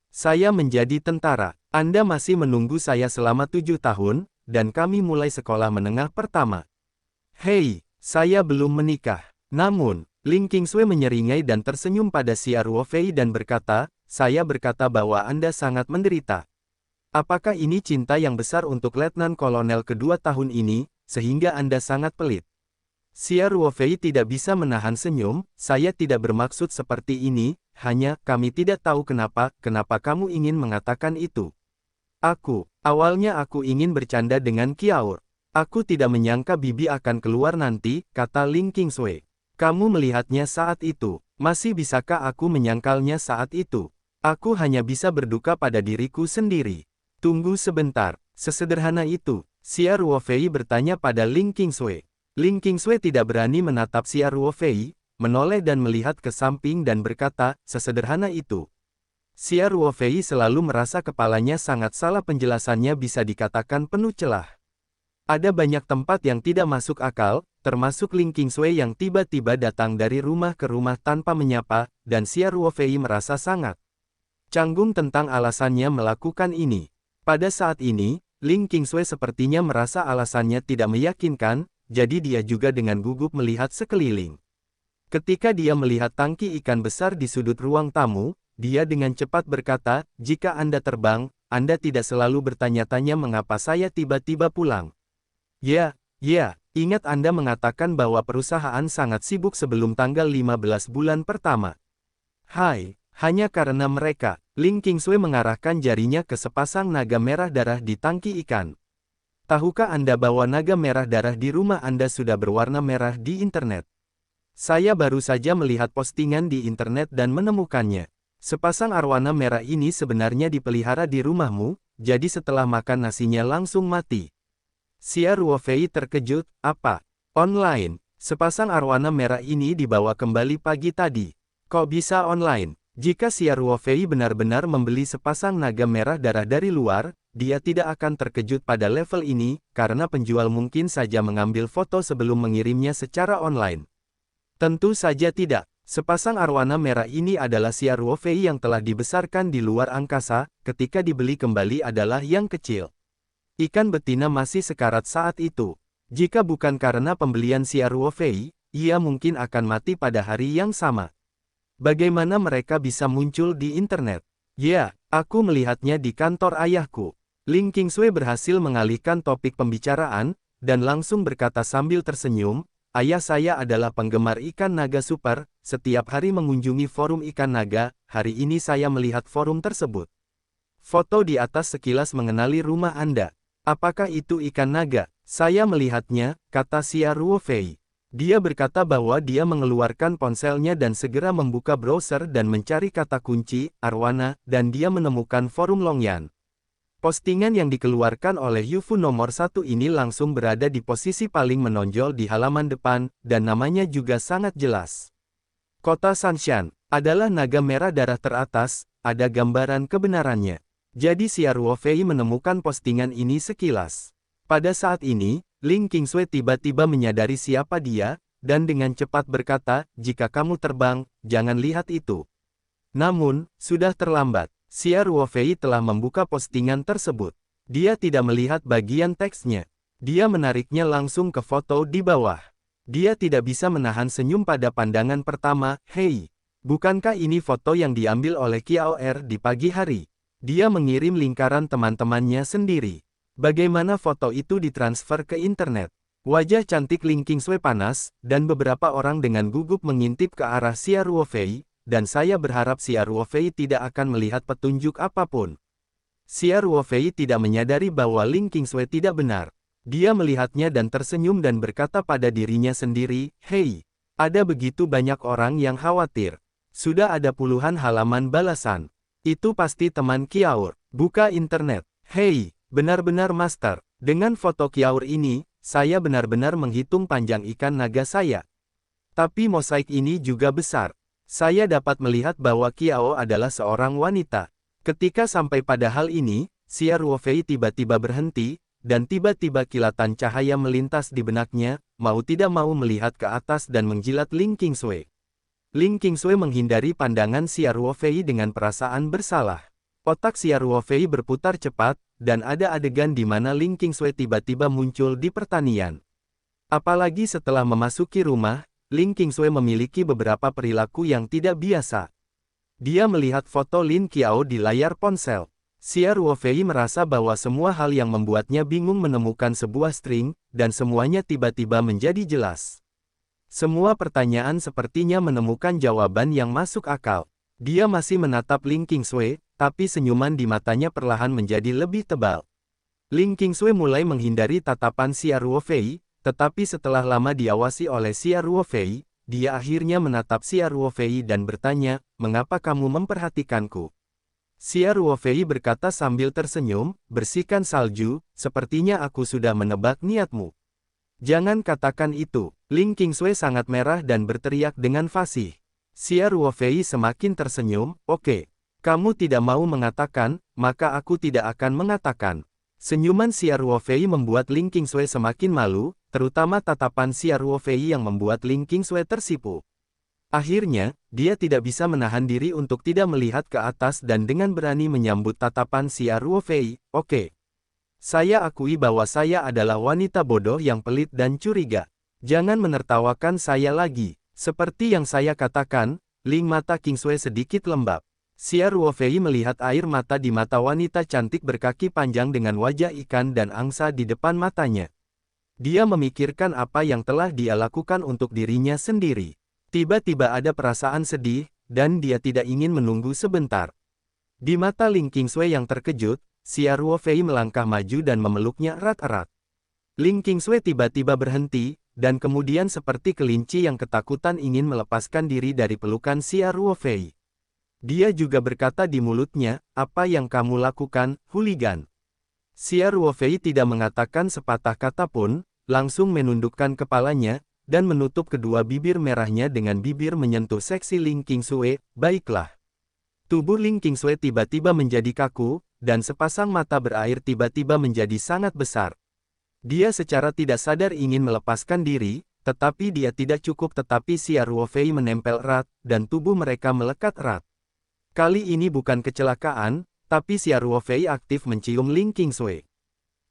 Saya menjadi tentara. Anda masih menunggu saya selama 7 tahun, dan kami mulai sekolah menengah pertama. Hei, saya belum menikah." Namun, Ling Qingsui menyeringai dan tersenyum pada Xia Ruofei dan berkata, "Saya berkata bahwa Anda sangat menderita. Apakah ini cinta yang besar untuk Letnan Kolonel kedua tahun ini, sehingga Anda sangat pelit?" Xia Ruofei tidak bisa menahan senyum, "Saya tidak bermaksud seperti ini, hanya, kami tidak tahu kenapa kamu ingin mengatakan itu." Awalnya aku ingin bercanda dengan Kiaur. "Aku tidak menyangka Bibi akan keluar nanti," kata Ling Qingsui. "Kamu melihatnya saat itu. Masih bisakah aku menyangkalnya saat itu? Aku hanya bisa berduka pada diriku sendiri." "Tunggu sebentar, sesederhana itu?" Xia Ruofei bertanya pada Ling Qingsui. Ling Qingsui tidak berani menatap Xia Ruofei, menoleh dan melihat ke samping dan berkata, "Sesederhana itu." Xia Ruofei selalu merasa kepalanya sangat salah, penjelasannya bisa dikatakan penuh celah. Ada banyak tempat yang tidak masuk akal, termasuk Ling Qingsui yang tiba-tiba datang dari rumah ke rumah tanpa menyapa, dan Xia Ruofei merasa sangat canggung tentang alasannya melakukan ini. Pada saat ini, Ling Qingsui sepertinya merasa alasannya tidak meyakinkan, jadi dia juga dengan gugup melihat sekeliling. Ketika dia melihat tangki ikan besar di sudut ruang tamu, dia dengan cepat berkata, "Jika Anda terbang, Anda tidak selalu bertanya-tanya mengapa saya tiba-tiba pulang." Ya, ingat Anda mengatakan bahwa perusahaan sangat sibuk sebelum tanggal 15 bulan pertama. Hai, hanya karena mereka." Ling Qingsui mengarahkan jarinya ke sepasang naga merah darah di tangki ikan. "Tahukah Anda bahwa naga merah darah di rumah Anda sudah berwarna merah di internet? Saya baru saja melihat postingan di internet dan menemukannya. Sepasang arwana merah ini sebenarnya dipelihara di rumahmu, jadi setelah makan nasinya langsung mati." Xia Ruofei terkejut, "Apa? Online? Sepasang arwana merah ini dibawa kembali pagi tadi. Kok bisa online?" Jika Xia Ruofei benar-benar membeli sepasang naga merah darah dari luar, dia tidak akan terkejut pada level ini, karena penjual mungkin saja mengambil foto sebelum mengirimnya secara online. Tentu saja tidak. Sepasang arwana merah ini adalah Xia Ruofei yang telah dibesarkan di luar angkasa, ketika dibeli kembali adalah yang kecil. Ikan betina masih sekarat saat itu. Jika bukan karena pembelian Xia Ruofei, ia mungkin akan mati pada hari yang sama. Bagaimana mereka bisa muncul di internet? Ya, aku melihatnya di kantor ayahku. Ling Qingsui berhasil mengalihkan topik pembicaraan, dan langsung berkata sambil tersenyum, "Ayah saya adalah penggemar ikan naga super, setiap hari mengunjungi forum ikan naga, hari ini saya melihat forum tersebut. Foto di atas sekilas mengenali rumah Anda. Apakah itu ikan naga?" "Saya melihatnya," kata Xia Ruofei. Dia berkata bahwa dia mengeluarkan ponselnya dan segera membuka browser dan mencari kata kunci, arwana, dan dia menemukan forum Longyan. Postingan yang dikeluarkan oleh Yufu nomor 1 ini langsung berada di posisi paling menonjol di halaman depan, dan namanya juga sangat jelas. Kota Sanshan adalah naga merah darah teratas, ada gambaran kebenarannya. Jadi Xia Ruofei menemukan postingan ini sekilas. Pada saat ini, Ling Qingsui tiba-tiba menyadari siapa dia, dan dengan cepat berkata, "Jika kamu terbang, jangan lihat itu." Namun, sudah terlambat. Xia Ruofei telah membuka postingan tersebut. Dia tidak melihat bagian teksnya. Dia menariknya langsung ke foto di bawah. Dia tidak bisa menahan senyum pada pandangan pertama. "Hei, bukankah ini foto yang diambil oleh Kiao Er di pagi hari?" Dia mengirim lingkaran teman-temannya sendiri. Bagaimana foto itu ditransfer ke internet? Wajah cantik Ling Qingsui panas, dan beberapa orang dengan gugup mengintip ke arah Xia Ruofei, dan saya berharap Xia Ruofei tidak akan melihat petunjuk apapun. Xia Ruofei tidak menyadari bahwa Ling Qingsui tidak benar. Dia melihatnya dan tersenyum dan berkata pada dirinya sendiri, "Hei, ada begitu banyak orang yang khawatir. Sudah ada puluhan halaman balasan. Itu pasti teman Kiaur. Buka internet. Hei, benar-benar master. Dengan foto Kiaur ini, saya benar-benar menghitung panjang ikan naga saya. Tapi mosaik ini juga besar. Saya dapat melihat bahwa Kiao adalah seorang wanita." Ketika sampai pada hal ini, Xia Ruofei tiba-tiba berhenti, dan tiba-tiba kilatan cahaya melintas di benaknya, mau tidak mau melihat ke atas dan menjilat Ling Qingsui. Ling Qingsui menghindari pandangan Xia Ruofei dengan perasaan bersalah. Otak Xia Ruofei berputar cepat, dan ada adegan di mana Ling Qingsui tiba-tiba muncul di pertanian. Apalagi setelah memasuki rumah, Ling Qingsui memiliki beberapa perilaku yang tidak biasa. Dia melihat foto Lin Qiao di layar ponsel. Xia Ruofei merasa bahwa semua hal yang membuatnya bingung menemukan sebuah string, dan semuanya tiba-tiba menjadi jelas. Semua pertanyaan sepertinya menemukan jawaban yang masuk akal. Dia masih menatap Ling Qingsui, tapi senyuman di matanya perlahan menjadi lebih tebal. Ling Qingsui mulai menghindari tatapan Xia Ruofei, tetapi setelah lama diawasi oleh Xia Ruofei, dia akhirnya menatap Xia Ruofei dan bertanya, "Mengapa kamu memperhatikanku?" Xia Ruofei berkata sambil tersenyum, "Bersihkan salju, sepertinya aku sudah menebak niatmu." "Jangan katakan itu." Ling Qingsui sangat merah dan berteriak dengan fasih. Xia Ruofei semakin tersenyum, "Oke. Kamu tidak mau mengatakan, maka aku tidak akan mengatakan." Senyuman Xia Ruofei membuat Ling Qingsui semakin malu, terutama tatapan Xia Ruofei yang membuat Ling Qingsui tersipu. Akhirnya, dia tidak bisa menahan diri untuk tidak melihat ke atas dan dengan berani menyambut tatapan Xia Ruofei. "Oke. Saya akui bahwa saya adalah wanita bodoh yang pelit dan curiga. Jangan menertawakan saya lagi." Seperti yang saya katakan, Ling mata Qingsui sedikit lembab. Xia Ruofei melihat air mata di mata wanita cantik berkaki panjang dengan wajah ikan dan angsa di depan matanya. Dia memikirkan apa yang telah dia lakukan untuk dirinya sendiri. Tiba-tiba ada perasaan sedih, dan dia tidak ingin menunggu sebentar. Di mata Ling Qingsui yang terkejut, Xia Ruofei melangkah maju dan memeluknya erat-erat. Ling Qingsui tiba-tiba berhenti, dan kemudian seperti kelinci yang ketakutan ingin melepaskan diri dari pelukan Xia Ruofei. Dia juga berkata di mulutnya, "Apa yang kamu lakukan, hooligan?" Xia Ruofei tidak mengatakan sepatah kata pun, langsung menundukkan kepalanya, dan menutup kedua bibir merahnya dengan bibir menyentuh seksi Ling Qingsui. "Baiklah." Tubuh Ling Qingsui tiba-tiba menjadi kaku, dan sepasang mata berair tiba-tiba menjadi sangat besar. Dia secara tidak sadar ingin melepaskan diri, tetapi dia tidak cukup tetapi Xia Ruofei menempel erat, dan tubuh mereka melekat erat. Kali ini bukan kecelakaan, tapi Xia Ruofei aktif mencium Ling Qingsui.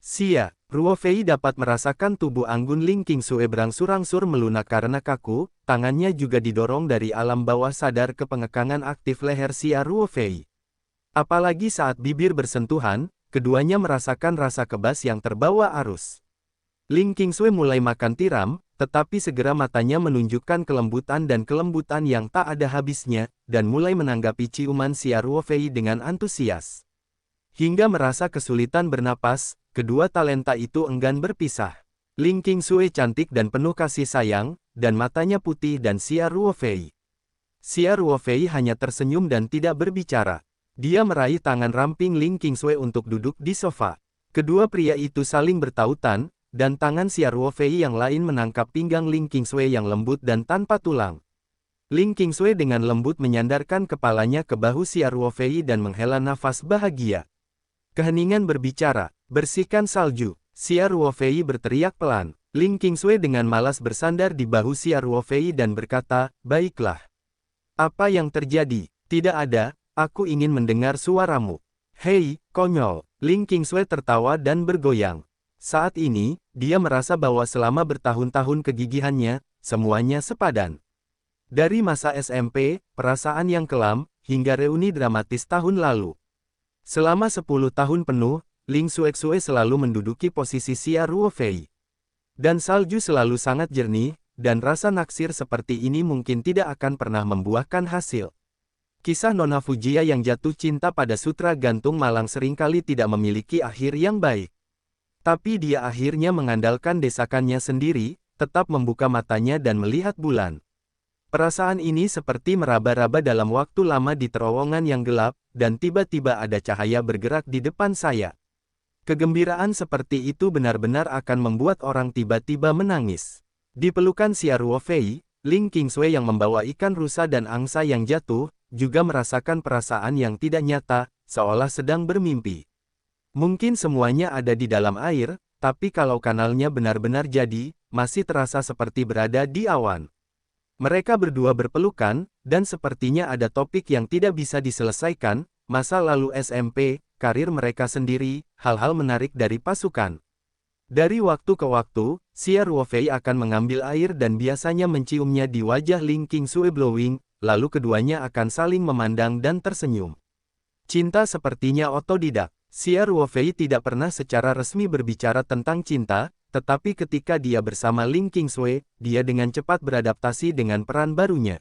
Xia Ruofei dapat merasakan tubuh anggun Ling Qingsui berangsur-angsur melunak karena kaku, tangannya juga didorong dari alam bawah sadar ke pengekangan aktif leher Xia Ruofei. Apalagi saat bibir bersentuhan, keduanya merasakan rasa kebas yang terbawa arus. Ling Qingsui mulai makan tiram, tetapi segera matanya menunjukkan kelembutan yang tak ada habisnya, dan mulai menanggapi ciuman Xia Ruofei dengan antusias. Hingga merasa kesulitan bernapas, kedua talenta itu enggan berpisah. Ling Qingsui cantik dan penuh kasih sayang, dan matanya putih dan Xia Ruofei. Xia Ruofei hanya tersenyum dan tidak berbicara. Dia meraih tangan ramping Ling Qingsui untuk duduk di sofa. Kedua pria itu saling bertautan, dan tangan Xia Ruofei yang lain menangkap pinggang Ling Qingsui yang lembut dan tanpa tulang. Ling Qingsui dengan lembut menyandarkan kepalanya ke bahu Xia Ruofei dan menghela nafas bahagia. Keheningan berbicara, "Bersihkan salju." Xia Ruofei berteriak pelan. Ling Qingsui dengan malas bersandar di bahu Xia Ruofei dan berkata, "Baiklah." "Apa yang terjadi?" "Tidak ada, aku ingin mendengar suaramu." "Hei, konyol." Ling Qingsui tertawa dan bergoyang. Saat ini, dia merasa bahwa selama bertahun-tahun kegigihannya, semuanya sepadan. Dari masa SMP, perasaan yang kelam, hingga reuni dramatis tahun lalu. Selama 10 tahun penuh, Ling Xuexue selalu menduduki posisi Xia Ruofei. Dan salju selalu sangat jernih, dan rasa naksir seperti ini mungkin tidak akan pernah membuahkan hasil. Kisah Nona Fujiya yang jatuh cinta pada sutra gantung malang seringkali tidak memiliki akhir yang baik. Tapi dia akhirnya mengandalkan desakannya sendiri, tetap membuka matanya dan melihat bulan. Perasaan ini seperti meraba-raba dalam waktu lama di terowongan yang gelap, dan tiba-tiba ada cahaya bergerak di depan saya. Kegembiraan seperti itu benar-benar akan membuat orang tiba-tiba menangis. Di pelukan Xia Ruofei, Ling Qingsui yang membawa ikan rusa dan angsa yang jatuh, juga merasakan perasaan yang tidak nyata, seolah sedang bermimpi. Mungkin semuanya ada di dalam air, tapi kalau kanalnya benar-benar jadi, masih terasa seperti berada di awan. Mereka berdua berpelukan, dan sepertinya ada topik yang tidak bisa diselesaikan, masa lalu SMP, karir mereka sendiri, hal-hal menarik dari pasukan. Dari waktu ke waktu, Xia Ruofei akan mengambil air dan biasanya menciumnya di wajah Ling Qingsui Blowing, lalu keduanya akan saling memandang dan tersenyum. Cinta sepertinya otodidak. Xia Ruofei tidak pernah secara resmi berbicara tentang cinta, tetapi ketika dia bersama Ling Qingsui, dia dengan cepat beradaptasi dengan peran barunya.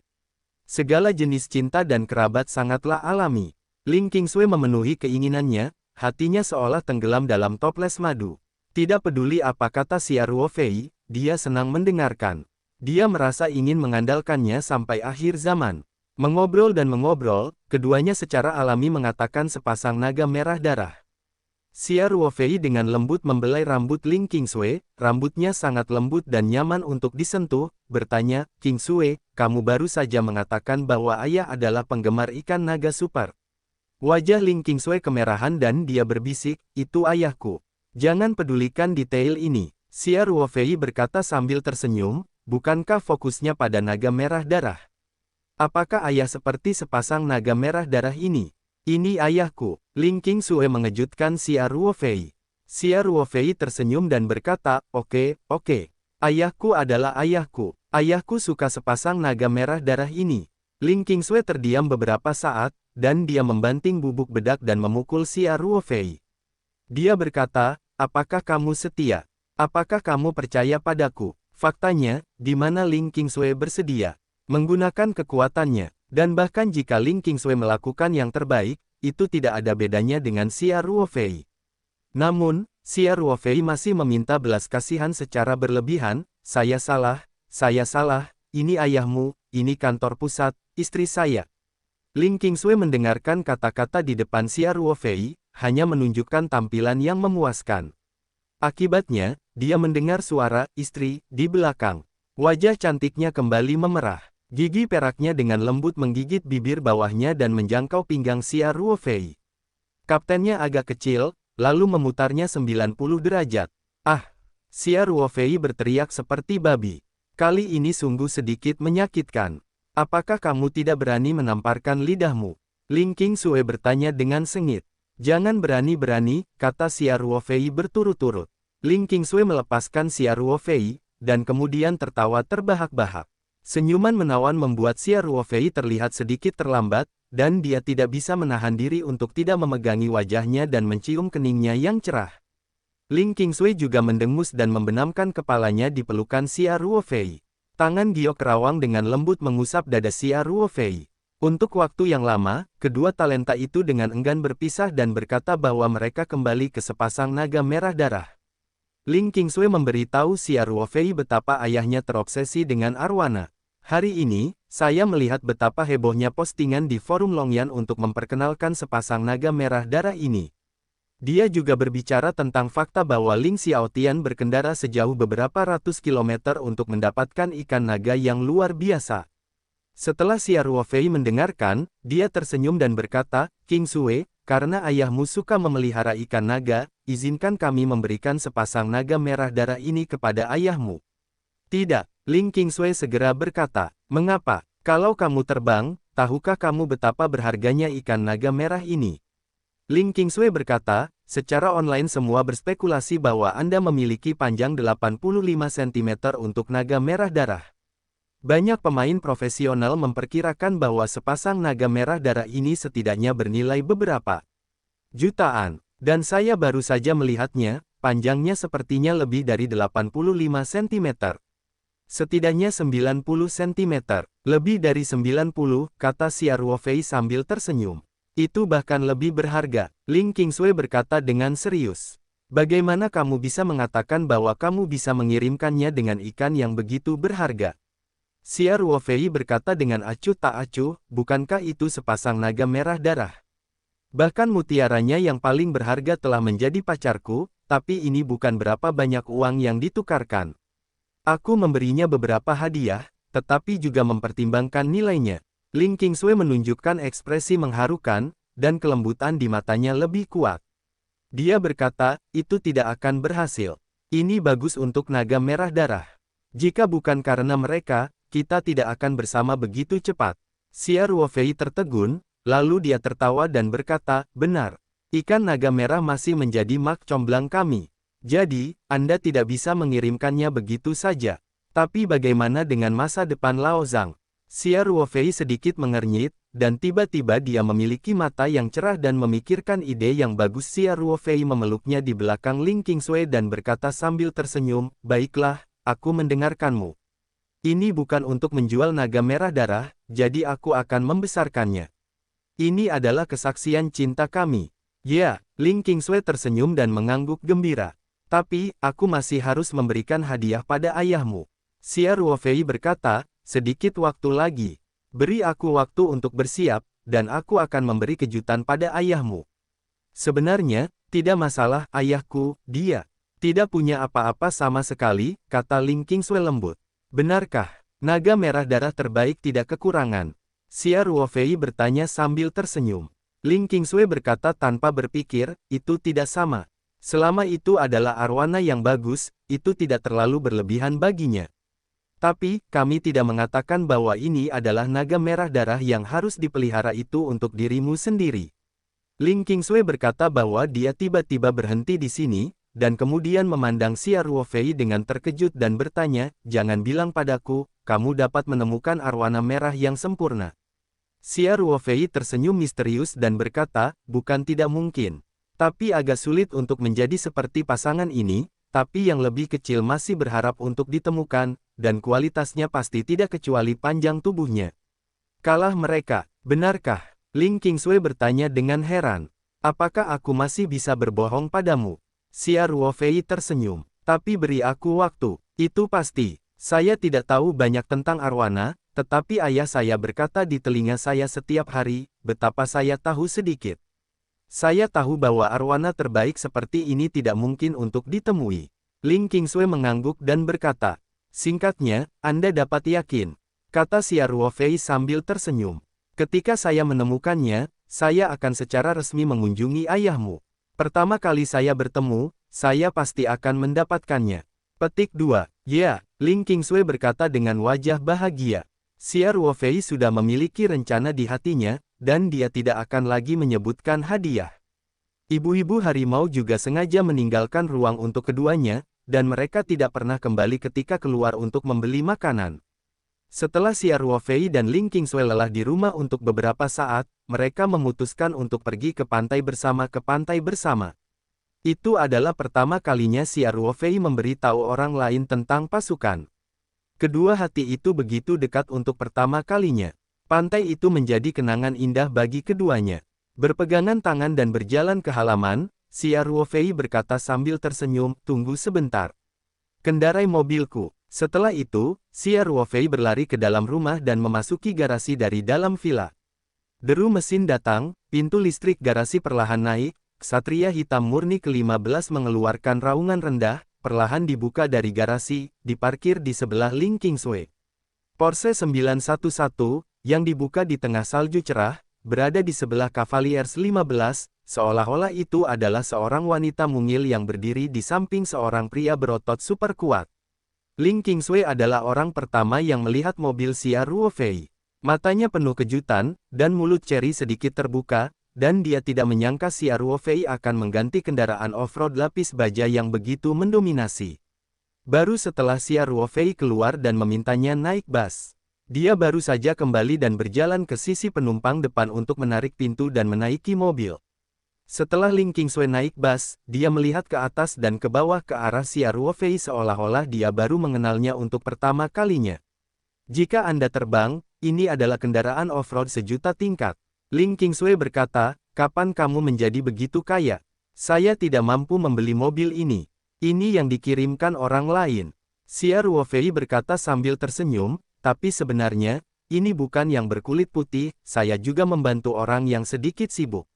Segala jenis cinta dan kerabat sangatlah alami. Ling Qingsui memenuhi keinginannya, hatinya seolah tenggelam dalam toples madu. Tidak peduli apa kata Xia Ruofei, dia senang mendengarkan. Dia merasa ingin mengandalkannya sampai akhir zaman. Mengobrol dan mengobrol, keduanya secara alami mengatakan sepasang naga merah darah. Xia Ruofei dengan lembut membelai rambut Ling Qingsui, rambutnya sangat lembut dan nyaman untuk disentuh, bertanya, "Qingsui, kamu baru saja mengatakan bahwa ayah adalah penggemar ikan naga super." Wajah Ling Qingsui kemerahan dan dia berbisik, "Itu ayahku. Jangan pedulikan detail ini." Xia Ruofei berkata sambil tersenyum, "Bukankah fokusnya pada naga merah darah? Apakah ayah seperti sepasang naga merah darah ini?" "Ini ayahku." Ling Qingsui mengejutkan Xia Ruofei. Xia Ruofei tersenyum dan berkata, Oke. Ayahku adalah ayahku. Ayahku suka sepasang naga merah darah ini." Ling Qingsui terdiam beberapa saat, dan dia membanting bubuk bedak dan memukul Xia Ruofei. Dia berkata, "Apakah kamu setia? Apakah kamu percaya padaku?" Faktanya, di mana Ling Qingsui bersedia menggunakan kekuatannya, dan bahkan jika Ling Qingsui melakukan yang terbaik, itu tidak ada bedanya dengan Xia Ruofei. Namun, Xia Ruofei masih meminta belas kasihan secara berlebihan, saya salah, ini ayahmu, ini kantor pusat, istri saya." Ling Qingsui mendengarkan kata-kata di depan Xia Ruofei, hanya menunjukkan tampilan yang memuaskan. Akibatnya, dia mendengar suara istri di belakang. Wajah cantiknya kembali memerah. Gigi peraknya dengan lembut menggigit bibir bawahnya dan menjangkau pinggang Xia Ruofei. Kaptennya agak kecil, lalu memutarnya 90 derajat. "Ah!" Xia Ruofei berteriak seperti babi. "Kali ini sungguh sedikit menyakitkan. Apakah kamu tidak berani menamparkan lidahmu?" Ling Qingsui bertanya dengan sengit. "Jangan berani-berani," kata Xia Ruofei berturut-turut. Ling Qingsui melepaskan Xia Ruofei, dan kemudian tertawa terbahak-bahak. Senyuman menawan membuat Xia Ruofei terlihat sedikit terlambat, dan dia tidak bisa menahan diri untuk tidak memegangi wajahnya dan mencium keningnya yang cerah. Ling Qingsui juga mendengus dan membenamkan kepalanya di pelukan Xia Ruofei. Tangan giok kerawang dengan lembut mengusap dada Xia Ruofei. Untuk waktu yang lama, kedua talenta itu dengan enggan berpisah dan berkata bahwa mereka kembali ke sepasang naga merah darah. Ling Qingsui memberitahu Xia Ruofei betapa ayahnya terobsesi dengan arwana. "Hari ini, saya melihat betapa hebohnya postingan di forum Longyan untuk memperkenalkan sepasang naga merah darah ini." Dia juga berbicara tentang fakta bahwa Ling Xiaotian berkendara sejauh beberapa ratus kilometer untuk mendapatkan ikan naga yang luar biasa. Setelah Xia Ruofei mendengarkan, dia tersenyum dan berkata, "Qingsui, karena ayahmu suka memelihara ikan naga, izinkan kami memberikan sepasang naga merah darah ini kepada ayahmu." "Tidak," Ling Qingsui segera berkata. "Mengapa? Kalau kamu terbang, tahukah kamu betapa berharganya ikan naga merah ini?" Ling Qingsui berkata, "Secara online semua berspekulasi bahwa Anda memiliki panjang 85 cm untuk naga merah darah. Banyak pemain profesional memperkirakan bahwa sepasang naga merah darah ini setidaknya bernilai beberapa jutaan. Dan saya baru saja melihatnya, panjangnya sepertinya lebih dari 85 cm. Setidaknya 90 cm. Lebih dari 90, kata Xia Ruofei sambil tersenyum. Itu bahkan lebih berharga, Ling Qingsui berkata dengan serius. Bagaimana kamu bisa mengatakan bahwa kamu bisa mengirimkannya dengan ikan yang begitu berharga? Xia Ruofei berkata dengan acuh tak acuh, bukankah itu sepasang naga merah darah? Bahkan mutiaranya yang paling berharga telah menjadi pacarku, tapi ini bukan berapa banyak uang yang ditukarkan. Aku memberinya beberapa hadiah, tetapi juga mempertimbangkan nilainya. Ling Qingsui menunjukkan ekspresi mengharukan, dan kelembutan di matanya lebih kuat. Dia berkata, itu tidak akan berhasil. Ini bagus untuk naga merah darah. Jika bukan karena mereka, kita tidak akan bersama begitu cepat. Xia Ruofei tertegun, lalu dia tertawa dan berkata, benar. Ikan naga merah masih menjadi mak comblang kami. Jadi, Anda tidak bisa mengirimkannya begitu saja. Tapi bagaimana dengan masa depan Lao Zhang? Xia Ruofei sedikit mengernyit, dan tiba-tiba dia memiliki mata yang cerah dan memikirkan ide yang bagus. Xia Ruofei memeluknya di belakang Ling Qingsui dan berkata sambil tersenyum, baiklah, aku mendengarkanmu. Ini bukan untuk menjual naga merah darah, jadi aku akan membesarkannya. Ini adalah kesaksian cinta kami. Ya, Ling Qingsui tersenyum dan mengangguk gembira. Tapi, aku masih harus memberikan hadiah pada ayahmu. Xia Ruofei berkata, sedikit waktu lagi. Beri aku waktu untuk bersiap, dan aku akan memberi kejutan pada ayahmu. Sebenarnya, tidak masalah, ayahku, dia tidak punya apa-apa sama sekali, kata Ling Qingsui lembut. Benarkah, naga merah darah terbaik tidak kekurangan? Xia Ruofei bertanya sambil tersenyum. Ling Qingsui berkata tanpa berpikir, itu tidak sama. Selama itu adalah arwana yang bagus, itu tidak terlalu berlebihan baginya. Tapi, kami tidak mengatakan bahwa ini adalah naga merah darah yang harus dipelihara itu untuk dirimu sendiri. Ling Qingsui berkata bahwa dia tiba-tiba berhenti di sini, dan kemudian memandang Xia Ruofei dengan terkejut dan bertanya, jangan bilang padaku, kamu dapat menemukan arwana merah yang sempurna. Xia Ruofei tersenyum misterius dan berkata, bukan tidak mungkin. Tapi agak sulit untuk menjadi seperti pasangan ini, tapi yang lebih kecil masih berharap untuk ditemukan, dan kualitasnya pasti tidak kecuali panjang tubuhnya. Kalah mereka, benarkah? Ling Qingsui bertanya dengan heran. Apakah aku masih bisa berbohong padamu? Xia Ruofei tersenyum. Tapi beri aku waktu. Itu pasti. Saya tidak tahu banyak tentang arwana, tetapi ayah saya berkata di telinga saya setiap hari, betapa saya tahu sedikit. Saya tahu bahwa arwana terbaik seperti ini tidak mungkin untuk ditemui. Ling Qingsui mengangguk dan berkata, singkatnya, Anda dapat yakin, kata Xia Ruofei sambil tersenyum. Ketika saya menemukannya, saya akan secara resmi mengunjungi ayahmu. Pertama kali saya bertemu, saya pasti akan mendapatkannya. Petik 2. Ya, Ling Qingsui berkata dengan wajah bahagia. Xia Ruofei sudah memiliki rencana di hatinya, dan dia tidak akan lagi menyebutkan hadiah. Ibu-ibu harimau juga sengaja meninggalkan ruang untuk keduanya, dan mereka tidak pernah kembali ketika keluar untuk membeli makanan. Setelah Xia Ruofei dan Ling Qingsui lelah di rumah untuk beberapa saat, mereka memutuskan untuk pergi ke pantai bersama. Itu adalah pertama kalinya Xia Ruofei memberitahu orang lain tentang pasukan. Kedua hati itu begitu dekat untuk pertama kalinya. Pantai itu menjadi kenangan indah bagi keduanya. Berpegangan tangan dan berjalan ke halaman, Xia Ruofei berkata sambil tersenyum, tunggu sebentar. Kendarai mobilku. Setelah itu, Xia Ruofei berlari ke dalam rumah dan memasuki garasi dari dalam villa. Deru mesin datang, pintu listrik garasi perlahan naik, Ksatria hitam murni ke-15 mengeluarkan raungan rendah, perlahan dibuka dari garasi, diparkir di sebelah Ling Qingsui. Porsche 911, yang dibuka di tengah salju cerah, berada di sebelah Cavaliers 15, seolah-olah itu adalah seorang wanita mungil yang berdiri di samping seorang pria berotot super kuat. Ling Qingsui adalah orang pertama yang melihat mobil Xia Ruofei. Matanya penuh kejutan, dan mulut Cherry sedikit terbuka, dan dia tidak menyangka Xia Ruofei akan mengganti kendaraan off-road lapis baja yang begitu mendominasi. Baru setelah Xia Ruofei keluar dan memintanya naik bus, dia baru saja kembali dan berjalan ke sisi penumpang depan untuk menarik pintu dan menaiki mobil. Setelah Ling Qingsui naik bus, dia melihat ke atas dan ke bawah ke arah Xia Ruofei seolah-olah dia baru mengenalnya untuk pertama kalinya. Jika Anda terbang, ini adalah kendaraan off-road sejuta tingkat. Ling Qingsui berkata, kapan kamu menjadi begitu kaya? Saya tidak mampu membeli mobil ini. Ini yang dikirimkan orang lain. Xia Ruofei berkata sambil tersenyum, tapi sebenarnya, ini bukan yang berkulit putih, saya juga membantu orang yang sedikit sibuk.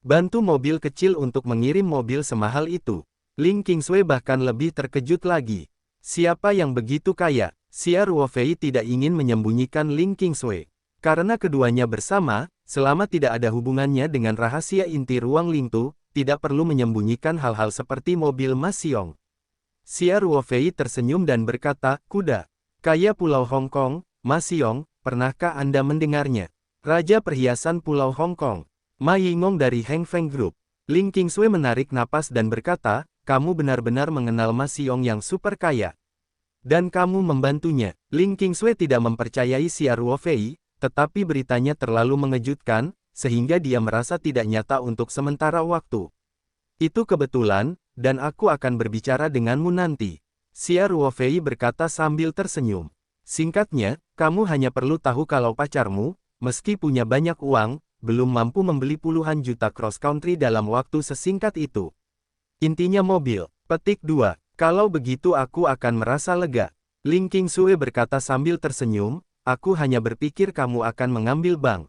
Bantu mobil kecil untuk mengirim mobil semahal itu. Ling Qingsui bahkan lebih terkejut lagi. Siapa yang begitu kaya? Xia Ruofei tidak ingin menyembunyikan Ling Qingsui. Karena keduanya bersama, selama tidak ada hubungannya dengan rahasia inti ruang Lingtu, tidak perlu menyembunyikan hal-hal seperti mobil Ma Xiong. Xia Ruofei tersenyum dan berkata, kuda kaya Pulau Hong Kong, Ma Xiong, pernahkah Anda mendengarnya? Raja Perhiasan Pulau Hong Kong. Ma Yingong dari Heng Feng Group. Ling Qingsui menarik napas dan berkata, kamu benar-benar mengenal Ma Xiong yang super kaya. Dan kamu membantunya. Ling Qingsui tidak mempercayai Xia Ruofei, tetapi beritanya terlalu mengejutkan, sehingga dia merasa tidak nyata untuk sementara waktu. Itu kebetulan, dan aku akan berbicara denganmu nanti. Xia Ruofei berkata sambil tersenyum. Singkatnya, kamu hanya perlu tahu kalau pacarmu, meski punya banyak uang, belum mampu membeli puluhan juta cross country dalam waktu sesingkat itu. Intinya mobil. Petik 2. Kalau begitu aku akan merasa lega. Ling Qingsui berkata sambil tersenyum, aku hanya berpikir kamu akan mengambil bank.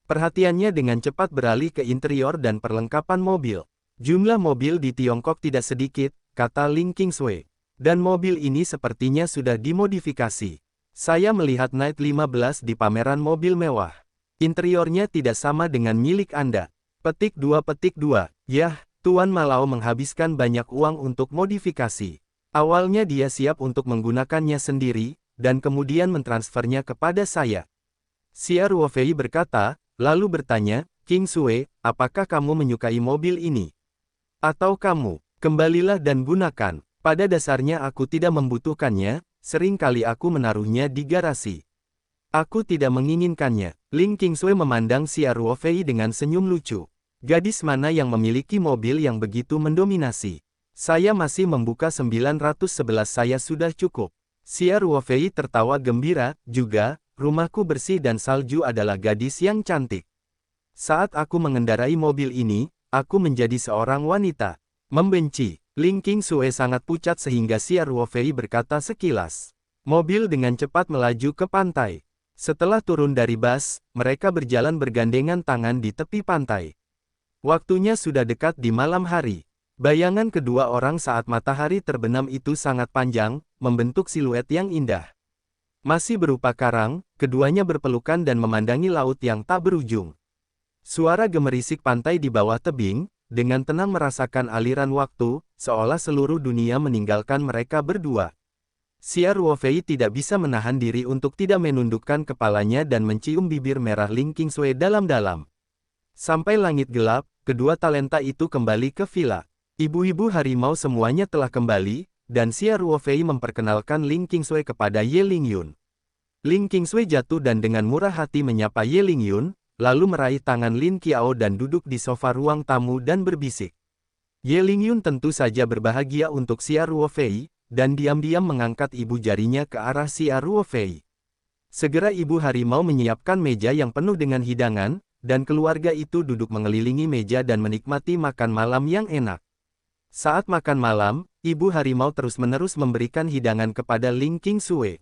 Perhatiannya dengan cepat beralih ke interior dan perlengkapan mobil. Jumlah mobil di Tiongkok tidak sedikit, kata Ling Qingsui. Dan mobil ini sepertinya sudah dimodifikasi. Saya melihat Night 15 di pameran mobil mewah. Interiornya tidak sama dengan milik Anda. Petik 2. Yah, Tuan Malao menghabiskan banyak uang untuk modifikasi. Awalnya dia siap untuk menggunakannya sendiri, dan kemudian mentransfernya kepada saya. Xia Ruofei berkata, lalu bertanya, Qingsui, apakah kamu menyukai mobil ini? Atau kamu, kembalilah dan gunakan. Pada dasarnya aku tidak membutuhkannya, sering kali aku menaruhnya di garasi. Aku tidak menginginkannya. Ling Qingsui memandang Xia Ruofei dengan senyum lucu. Gadis mana yang memiliki mobil yang begitu mendominasi? Saya masih membuka 911 saya sudah cukup. Xia Ruofei tertawa gembira, juga, rumahku bersih dan salju adalah gadis yang cantik. Saat aku mengendarai mobil ini, aku menjadi seorang wanita. Membenci. Ling Qingsui sangat pucat sehingga Xia Ruofei berkata sekilas. Mobil dengan cepat melaju ke pantai. Setelah turun dari bus, mereka berjalan bergandengan tangan di tepi pantai. Waktunya sudah dekat di malam hari. Bayangan kedua orang saat matahari terbenam itu sangat panjang, membentuk siluet yang indah. Masih berupa karang, keduanya berpelukan dan memandangi laut yang tak berujung. Suara gemerisik pantai di bawah tebing, dengan tenang merasakan aliran waktu, seolah seluruh dunia meninggalkan mereka berdua. Xia Ruofei tidak bisa menahan diri untuk tidak menundukkan kepalanya dan mencium bibir merah Ling Qingsui dalam-dalam. Sampai langit gelap, kedua talenta itu kembali ke villa. Ibu-ibu harimau semuanya telah kembali, dan Xia Ruofei memperkenalkan Ling Qingsui kepada Ye Lingyun. Ling Qingsui jatuh dan dengan murah hati menyapa Ye Lingyun, lalu meraih tangan Lin Qiao dan duduk di sofa ruang tamu dan berbisik. Ye Lingyun tentu saja berbahagia untuk Xia Ruofei, dan diam-diam mengangkat ibu jarinya ke arah Xia Ruofei. Segera ibu harimau menyiapkan meja yang penuh dengan hidangan, dan keluarga itu duduk mengelilingi meja dan menikmati makan malam yang enak. Saat makan malam, ibu harimau terus-menerus memberikan hidangan kepada Ling Qingsui.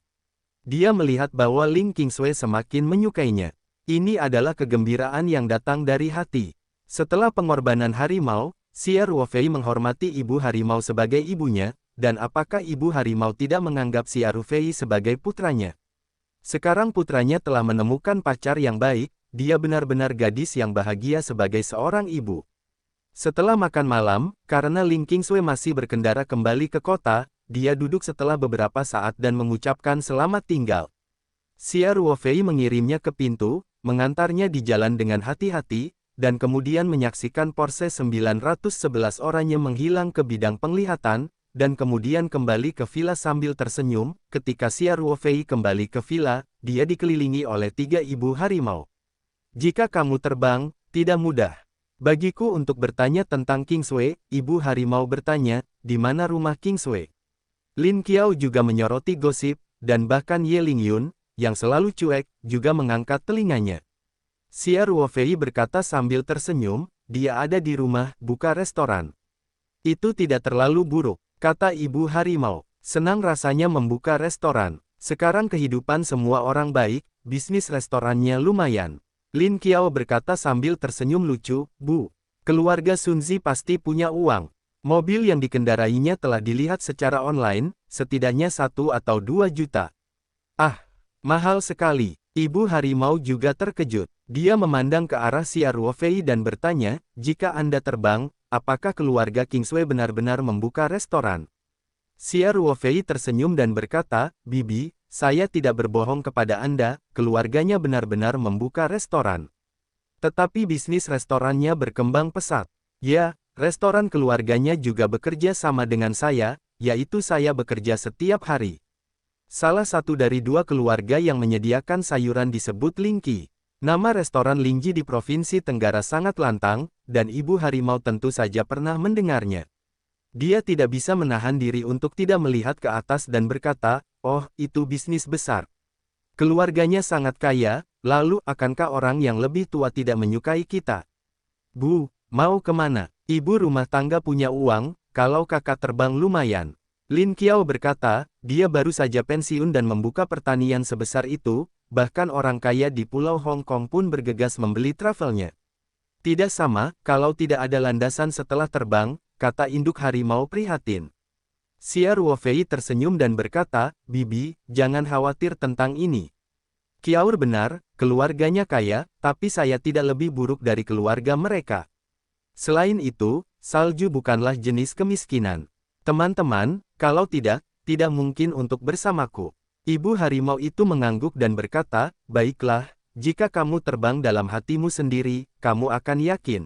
Dia melihat bahwa Ling Qingsui semakin menyukainya. Ini adalah kegembiraan yang datang dari hati. Setelah pengorbanan harimau, Xia Ruofei menghormati ibu harimau sebagai ibunya, dan apakah ibu harimau tidak menganggap Xia Ruofei sebagai putranya? Sekarang putranya telah menemukan pacar yang baik, dia benar-benar gadis yang bahagia sebagai seorang ibu. Setelah makan malam, karena Ling Qingsui masih berkendara kembali ke kota, dia duduk setelah beberapa saat dan mengucapkan selamat tinggal. Xia Ruofei mengirimnya ke pintu, mengantarnya di jalan dengan hati-hati, dan kemudian menyaksikan Porsche 911 oranye menghilang ke bidang penglihatan, dan kemudian kembali ke villa sambil tersenyum. Ketika Xia Ruofei kembali ke villa, dia dikelilingi oleh 3 ibu harimau. Jika kamu terbang, tidak mudah. Bagiku untuk bertanya tentang Kingsway, Ibu Harimau bertanya, di mana rumah Kingsway? Lin Qiao juga menyoroti gosip, dan bahkan Ye Lingyun, yang selalu cuek, juga mengangkat telinganya. Xia Ruofei berkata sambil tersenyum, dia ada di rumah, buka restoran. Itu tidak terlalu buruk, kata Ibu Harimau. Senang rasanya membuka restoran. Sekarang kehidupan semua orang baik, bisnis restorannya lumayan. Lin Qiao berkata sambil tersenyum lucu, Bu. Keluarga Sunzi pasti punya uang. Mobil yang dikendarainya telah dilihat secara online, setidaknya 1 atau 2 juta. Ah, mahal sekali. Ibu Harimau juga terkejut. Dia memandang ke arah Xia Ruofei dan bertanya, jika Anda terbang, apakah keluarga Kingsway benar-benar membuka restoran? Xia Ruofei tersenyum dan berkata, Bibi, saya tidak berbohong kepada Anda, keluarganya benar-benar membuka restoran. Tetapi bisnis restorannya berkembang pesat. Ya, restoran keluarganya juga bekerja sama dengan saya, yaitu saya bekerja setiap hari. Salah satu dari 2 keluarga yang menyediakan sayuran disebut Lingqi. Nama restoran Lingji di Provinsi Tenggara sangat lantang, dan Ibu Harimau tentu saja pernah mendengarnya. Dia tidak bisa menahan diri untuk tidak melihat ke atas dan berkata, oh, itu bisnis besar. Keluarganya sangat kaya, lalu akankah orang yang lebih tua tidak menyukai kita? Bu, mau kemana? Ibu rumah tangga punya uang, kalau kakak terbang lumayan. Lin Qiao berkata, dia baru saja pensiun dan membuka pertanian sebesar itu, bahkan orang kaya di Pulau Hong Kong pun bergegas membeli travelnya. Tidak sama, kalau tidak ada landasan setelah terbang, kata induk harimau prihatin. Xia Ruofei tersenyum dan berkata, Bibi, jangan khawatir tentang ini. Qiaur benar, keluarganya kaya, tapi saya tidak lebih buruk dari keluarga mereka. Selain itu, salju bukanlah jenis kemiskinan. Teman-teman, kalau tidak mungkin untuk bersamaku. Ibu harimau itu mengangguk dan berkata, baiklah, jika kamu terbang dalam hatimu sendiri, kamu akan yakin.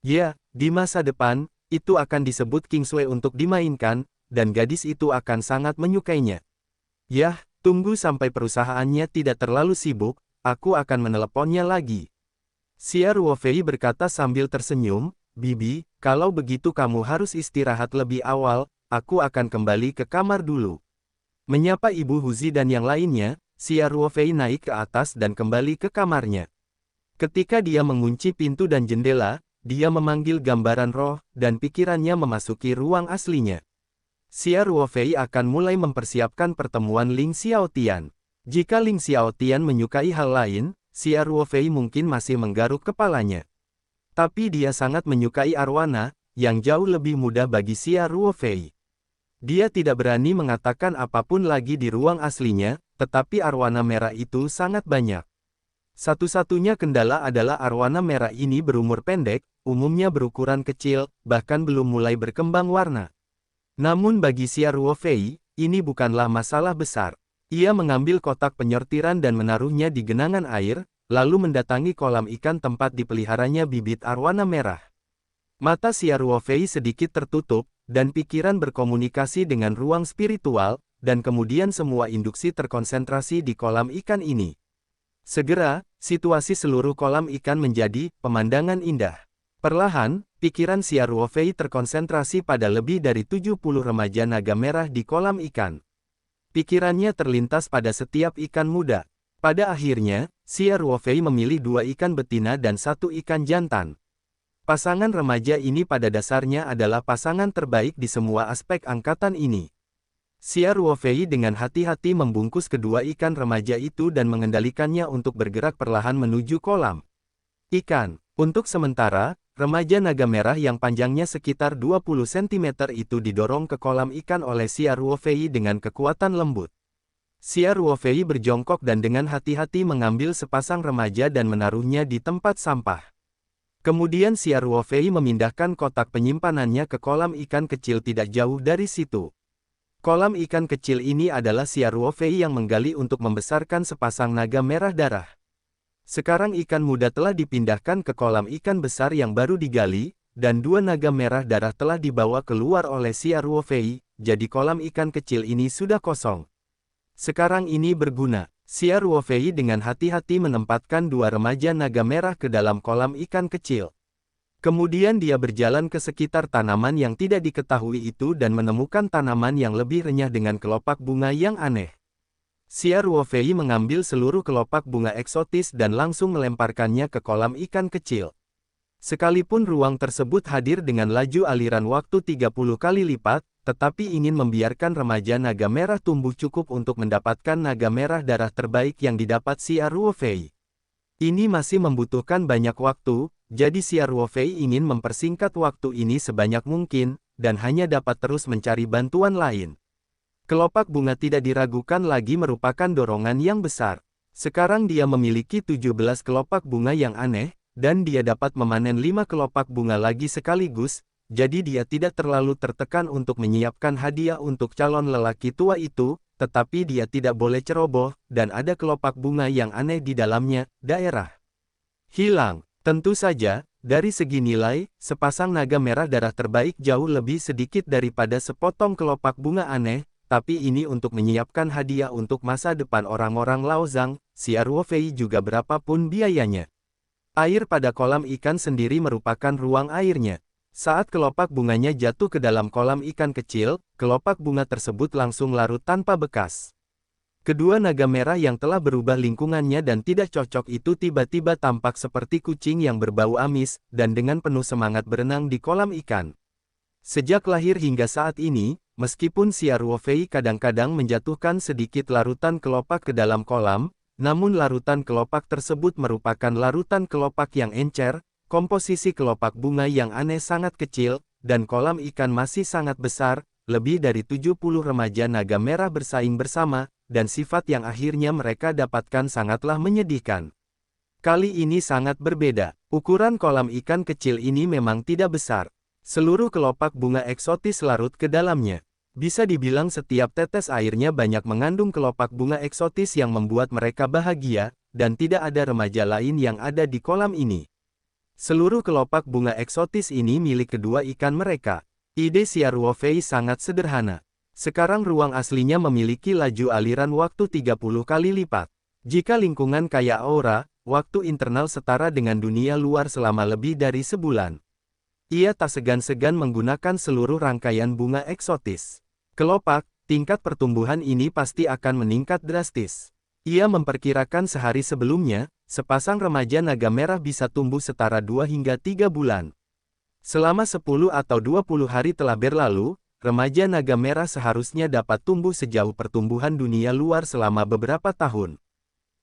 Ya, di masa depan, itu akan disebut Kingsway untuk dimainkan, dan gadis itu akan sangat menyukainya. Yah, tunggu sampai perusahaannya tidak terlalu sibuk, aku akan meneleponnya lagi. Xia Ruofei berkata sambil tersenyum, Bibi, kalau begitu kamu harus istirahat lebih awal, aku akan kembali ke kamar dulu. Menyapa Ibu Huzi dan yang lainnya, Xia Ruofei naik ke atas dan kembali ke kamarnya. Ketika dia mengunci pintu dan jendela, dia memanggil gambaran roh, dan pikirannya memasuki ruang aslinya. Xia Ruofei akan mulai mempersiapkan pertemuan Ling Xiaotian. Jika Ling Xiaotian menyukai hal lain, Xia Ruofei mungkin masih menggaruk kepalanya. Tapi dia sangat menyukai arwana, yang jauh lebih mudah bagi Xia Ruofei. Dia tidak berani mengatakan apapun lagi di ruang aslinya, tetapi arwana merah itu sangat banyak. Satu-satunya kendala adalah arwana merah ini berumur pendek, umumnya berukuran kecil, bahkan belum mulai berkembang warna. Namun bagi Xia Ruofei, ini bukanlah masalah besar. Ia mengambil kotak penyortiran dan menaruhnya di genangan air, lalu mendatangi kolam ikan tempat dipeliharanya bibit arwana merah. Mata Xia Ruofei sedikit tertutup, dan pikiran berkomunikasi dengan ruang spiritual, dan kemudian semua induksi terkonsentrasi di kolam ikan ini. Segera, situasi seluruh kolam ikan menjadi pemandangan indah. Perlahan, pikiran Xia Ruofei terkonsentrasi pada lebih dari 70 remaja naga merah di kolam ikan. Pikirannya terlintas pada setiap ikan muda. Pada akhirnya, Xia Ruofei memilih 2 ikan betina dan 1 ikan jantan. Pasangan remaja ini pada dasarnya adalah pasangan terbaik di semua aspek angkatan ini. Xia Ruofei dengan hati-hati membungkus kedua ikan remaja itu dan mengendalikannya untuk bergerak perlahan menuju kolam ikan. Untuk sementara, remaja naga merah yang panjangnya sekitar 20 cm itu didorong ke kolam ikan oleh Xia Ruofei dengan kekuatan lembut. Xia Ruofei berjongkok dan dengan hati-hati mengambil sepasang remaja dan menaruhnya di tempat sampah. Kemudian Xia Ruofei memindahkan kotak penyimpanannya ke kolam ikan kecil tidak jauh dari situ. Kolam ikan kecil ini adalah Xia Ruofei yang menggali untuk membesarkan sepasang naga merah darah. Sekarang ikan muda telah dipindahkan ke kolam ikan besar yang baru digali, dan 2 naga merah darah telah dibawa keluar oleh Xia Ruofei, jadi kolam ikan kecil ini sudah kosong. Sekarang ini berguna. Xia Ruofei dengan hati-hati menempatkan 2 remaja naga merah ke dalam kolam ikan kecil. Kemudian dia berjalan ke sekitar tanaman yang tidak diketahui itu dan menemukan tanaman yang lebih renyah dengan kelopak bunga yang aneh. Xia Ruofei mengambil seluruh kelopak bunga eksotis dan langsung melemparkannya ke kolam ikan kecil. Sekalipun ruang tersebut hadir dengan laju aliran waktu 30 kali lipat, tetapi ingin membiarkan remaja naga merah tumbuh cukup untuk mendapatkan naga merah darah terbaik yang didapat Xia Ruofei. Ini masih membutuhkan banyak waktu, jadi Xia Ruofei ingin mempersingkat waktu ini sebanyak mungkin, dan hanya dapat terus mencari bantuan lain. Kelopak bunga tidak diragukan lagi merupakan dorongan yang besar. Sekarang dia memiliki 17 kelopak bunga yang aneh, dan dia dapat memanen 5 kelopak bunga lagi sekaligus, jadi dia tidak terlalu tertekan untuk menyiapkan hadiah untuk calon lelaki tua itu, tetapi dia tidak boleh ceroboh, dan ada kelopak bunga yang aneh di dalamnya. Daerah hilang. Tentu saja, dari segi nilai, sepasang naga merah darah terbaik jauh lebih sedikit daripada sepotong kelopak bunga aneh, tapi ini untuk menyiapkan hadiah untuk masa depan orang-orang Laozang. Xia Ruofei juga berapapun biayanya. Air pada kolam ikan sendiri merupakan ruang airnya. Saat kelopak bunganya jatuh ke dalam kolam ikan kecil, kelopak bunga tersebut langsung larut tanpa bekas. Kedua naga merah yang telah berubah lingkungannya dan tidak cocok itu tiba-tiba tampak seperti kucing yang berbau amis, dan dengan penuh semangat berenang di kolam ikan. Sejak lahir hingga saat ini, meskipun Xia Ruofei kadang-kadang menjatuhkan sedikit larutan kelopak ke dalam kolam, namun larutan kelopak tersebut merupakan larutan kelopak yang encer, komposisi kelopak bunga yang aneh sangat kecil, dan kolam ikan masih sangat besar, lebih dari 70 remaja naga merah bersaing bersama, dan sifat yang akhirnya mereka dapatkan sangatlah menyedihkan. Kali ini sangat berbeda, ukuran kolam ikan kecil ini memang tidak besar. Seluruh kelopak bunga eksotis larut ke dalamnya. Bisa dibilang setiap tetes airnya banyak mengandung kelopak bunga eksotis yang membuat mereka bahagia, dan tidak ada remaja lain yang ada di kolam ini. Seluruh kelopak bunga eksotis ini milik kedua ikan mereka. Ide Xia Ruofei sangat sederhana. Sekarang ruang aslinya memiliki laju aliran waktu 30 kali lipat. Jika lingkungan kaya aura, waktu internal setara dengan dunia luar selama lebih dari sebulan. Ia tak segan-segan menggunakan seluruh rangkaian bunga eksotis. Kelopak, tingkat pertumbuhan ini pasti akan meningkat drastis. Ia memperkirakan sehari sebelumnya, sepasang remaja naga merah bisa tumbuh setara 2 hingga 3 bulan. Selama 10 atau 20 hari telah berlalu, remaja naga merah seharusnya dapat tumbuh sejauh pertumbuhan dunia luar selama beberapa tahun.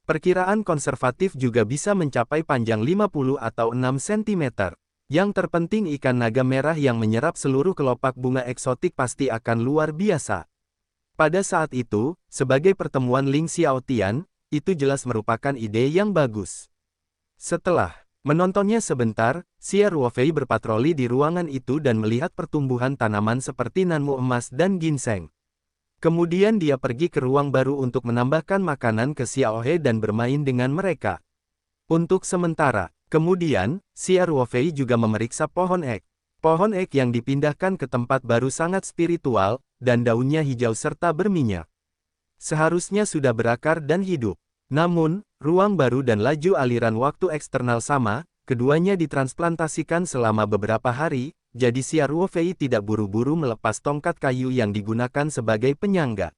Perkiraan konservatif juga bisa mencapai panjang 50 atau 6 cm. Yang terpenting ikan naga merah yang menyerap seluruh kelopak bunga eksotik pasti akan luar biasa. Pada saat itu, sebagai pertemuan Ling Xiaotian, itu jelas merupakan ide yang bagus. Setelah menontonnya sebentar, Xia Ruofei berpatroli di ruangan itu dan melihat pertumbuhan tanaman seperti nanmu emas dan ginseng. Kemudian dia pergi ke ruang baru untuk menambahkan makanan ke Xiaohe dan bermain dengan mereka. Untuk sementara, kemudian, Xia Ruofei juga memeriksa pohon ek. Pohon ek yang dipindahkan ke tempat baru sangat spiritual, dan daunnya hijau serta berminyak. Seharusnya sudah berakar dan hidup. Namun, ruang baru dan laju aliran waktu eksternal sama, keduanya ditransplantasikan selama beberapa hari, jadi Xia Ruofei tidak buru-buru melepas tongkat kayu yang digunakan sebagai penyangga.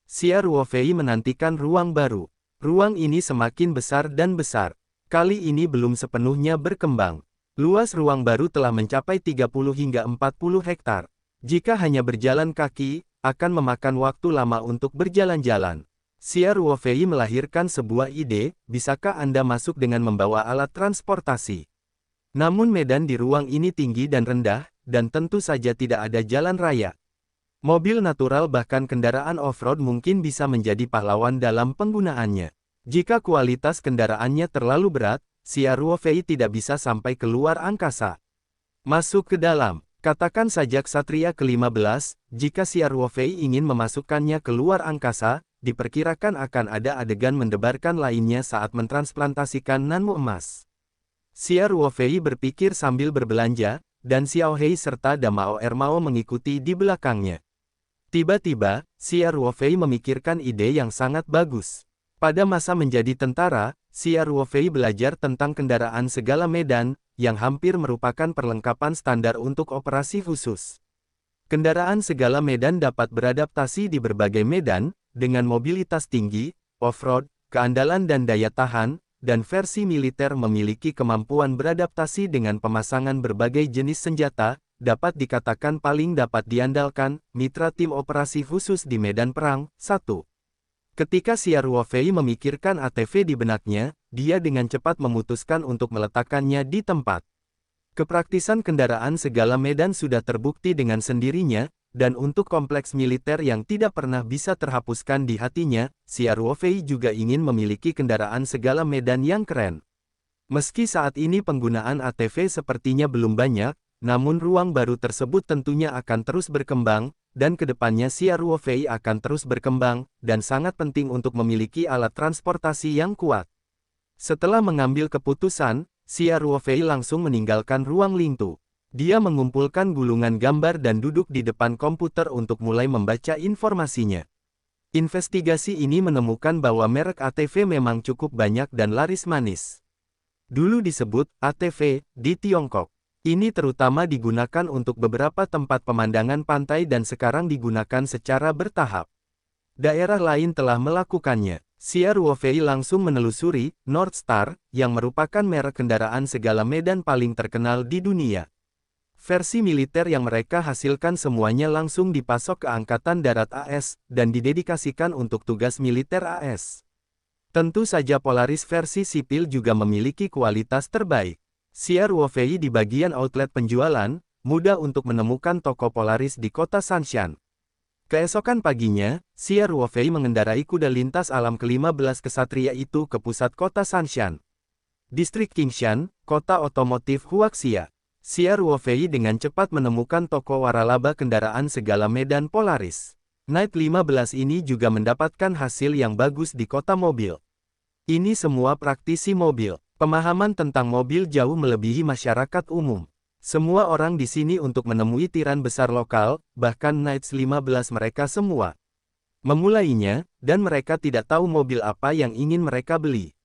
Xia Ruofei menantikan ruang baru. Ruang ini semakin besar dan besar. Kali ini belum sepenuhnya berkembang. Luas ruang baru telah mencapai 30 hingga 40 hektar. Jika hanya berjalan kaki, akan memakan waktu lama untuk berjalan-jalan. Xia Ruofei melahirkan sebuah ide, bisakah Anda masuk dengan membawa alat transportasi? Namun medan di ruang ini tinggi dan rendah, dan tentu saja tidak ada jalan raya. Mobil natural bahkan kendaraan off-road mungkin bisa menjadi pahlawan dalam penggunaannya. Jika kualitas kendaraannya terlalu berat, Xia Ruofei tidak bisa sampai keluar angkasa. Masuk ke dalam. Katakan saja ksatria ke-15, jika Xia Ruofei ingin memasukkannya keluar angkasa, diperkirakan akan ada adegan mendebarkan lainnya saat mentransplantasikan nanmu emas. Xia Ruofei berpikir sambil berbelanja, dan Xiaohei serta Damao Ermao mengikuti di belakangnya. Tiba-tiba, Xia Ruofei memikirkan ide yang sangat bagus. Pada masa menjadi tentara, Xia Ruofei belajar tentang kendaraan segala medan, yang hampir merupakan perlengkapan standar untuk operasi khusus. Kendaraan segala medan dapat beradaptasi di berbagai medan, dengan mobilitas tinggi, off-road, keandalan dan daya tahan, dan versi militer memiliki kemampuan beradaptasi dengan pemasangan berbagai jenis senjata, dapat dikatakan paling dapat diandalkan, mitra tim operasi khusus di medan perang. 1. Ketika Xia Ruofei memikirkan ATV di benaknya, dia dengan cepat memutuskan untuk meletakkannya di tempat. Kepraktisan kendaraan segala medan sudah terbukti dengan sendirinya, dan untuk kompleks militer yang tidak pernah bisa terhapuskan di hatinya, Xia Ruofei juga ingin memiliki kendaraan segala medan yang keren. Meski saat ini penggunaan ATV sepertinya belum banyak, namun ruang baru tersebut tentunya akan terus berkembang, dan kedepannya Xia Ruofei akan terus berkembang, dan sangat penting untuk memiliki alat transportasi yang kuat. Setelah mengambil keputusan, Xia Ruofei langsung meninggalkan ruang Lingtu. Dia mengumpulkan gulungan gambar dan duduk di depan komputer untuk mulai membaca informasinya. Investigasi ini menemukan bahwa merek ATV memang cukup banyak dan laris manis. Dulu disebut ATV di Tiongkok. Ini terutama digunakan untuk beberapa tempat pemandangan pantai dan sekarang digunakan secara bertahap. Daerah lain telah melakukannya. Xia Ruofei langsung menelusuri North Star, yang merupakan merek kendaraan segala medan paling terkenal di dunia. Versi militer yang mereka hasilkan semuanya langsung dipasok ke Angkatan Darat AS, dan didedikasikan untuk tugas militer AS. Tentu saja Polaris versi sipil juga memiliki kualitas terbaik. Xia Ruofei di bagian outlet penjualan, mudah untuk menemukan toko Polaris di kota Sanshan. Keesokan paginya, Xia Ruofei mengendarai kuda lintas alam ke-15 kesatria itu ke pusat kota Sanshan. Distrik Qingshan, kota otomotif Huaxia. Xia Ruofei dengan cepat menemukan toko waralaba kendaraan segala medan Polaris. Night 15 ini juga mendapatkan hasil yang bagus di kota mobil. Ini semua praktisi mobil. Pemahaman tentang mobil jauh melebihi masyarakat umum. Semua orang di sini untuk menemui tiran besar lokal, bahkan Knights 15 mereka semua. Memulainya, dan mereka tidak tahu mobil apa yang ingin mereka beli.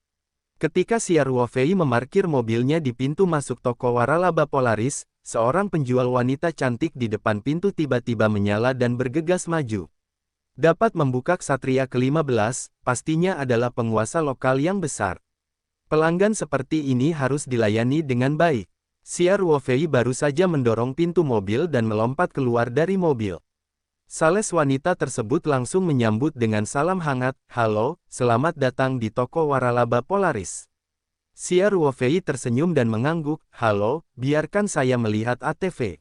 Ketika Xia Ruofei memarkir mobilnya di pintu masuk toko waralaba Polaris, seorang penjual wanita cantik di depan pintu tiba-tiba menyala dan bergegas maju. Dapat membuka Ksatria ke-15, pastinya adalah penguasa lokal yang besar. Pelanggan seperti ini harus dilayani dengan baik. Xia Ruofei baru saja mendorong pintu mobil dan melompat keluar dari mobil. Sales wanita tersebut langsung menyambut dengan salam hangat, "Halo, selamat datang di toko waralaba Polaris." Xia Ruofei tersenyum dan mengangguk, "Halo, biarkan saya melihat ATV."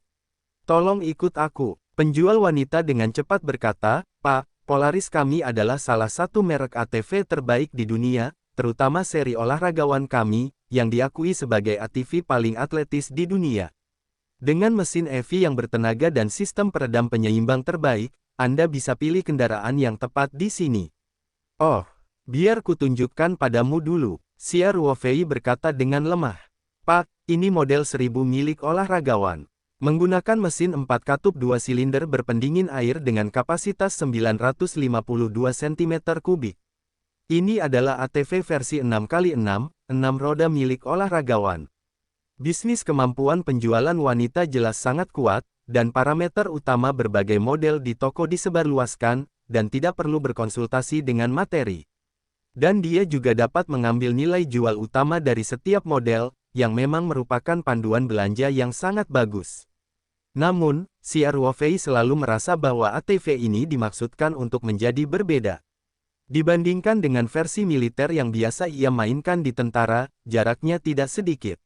"Tolong ikut aku." Penjual wanita dengan cepat berkata, "Pak, Polaris kami adalah salah satu merek ATV terbaik di dunia, terutama seri olahragawan kami, yang diakui sebagai ATV paling atletis di dunia. Dengan mesin EV yang bertenaga dan sistem peredam penyeimbang terbaik, Anda bisa pilih kendaraan yang tepat di sini." "Oh, biar kutunjukkan padamu dulu," Xia Ruofei berkata dengan lemah. "Pak, ini model 1000 milik olahragawan. Menggunakan mesin 4 katup 2 silinder berpendingin air dengan kapasitas 952 cm3. Ini adalah ATV versi 6x6, 6 roda milik olahragawan." Bisnis kemampuan penjualan wanita jelas sangat kuat, dan parameter utama berbagai model di toko disebarluaskan, dan tidak perlu berkonsultasi dengan materi. Dan dia juga dapat mengambil nilai jual utama dari setiap model, yang memang merupakan panduan belanja yang sangat bagus. Namun, Xia Ruofei selalu merasa bahwa ATV ini dimaksudkan untuk menjadi berbeda. Dibandingkan dengan versi militer yang biasa ia mainkan di tentara, jaraknya tidak sedikit.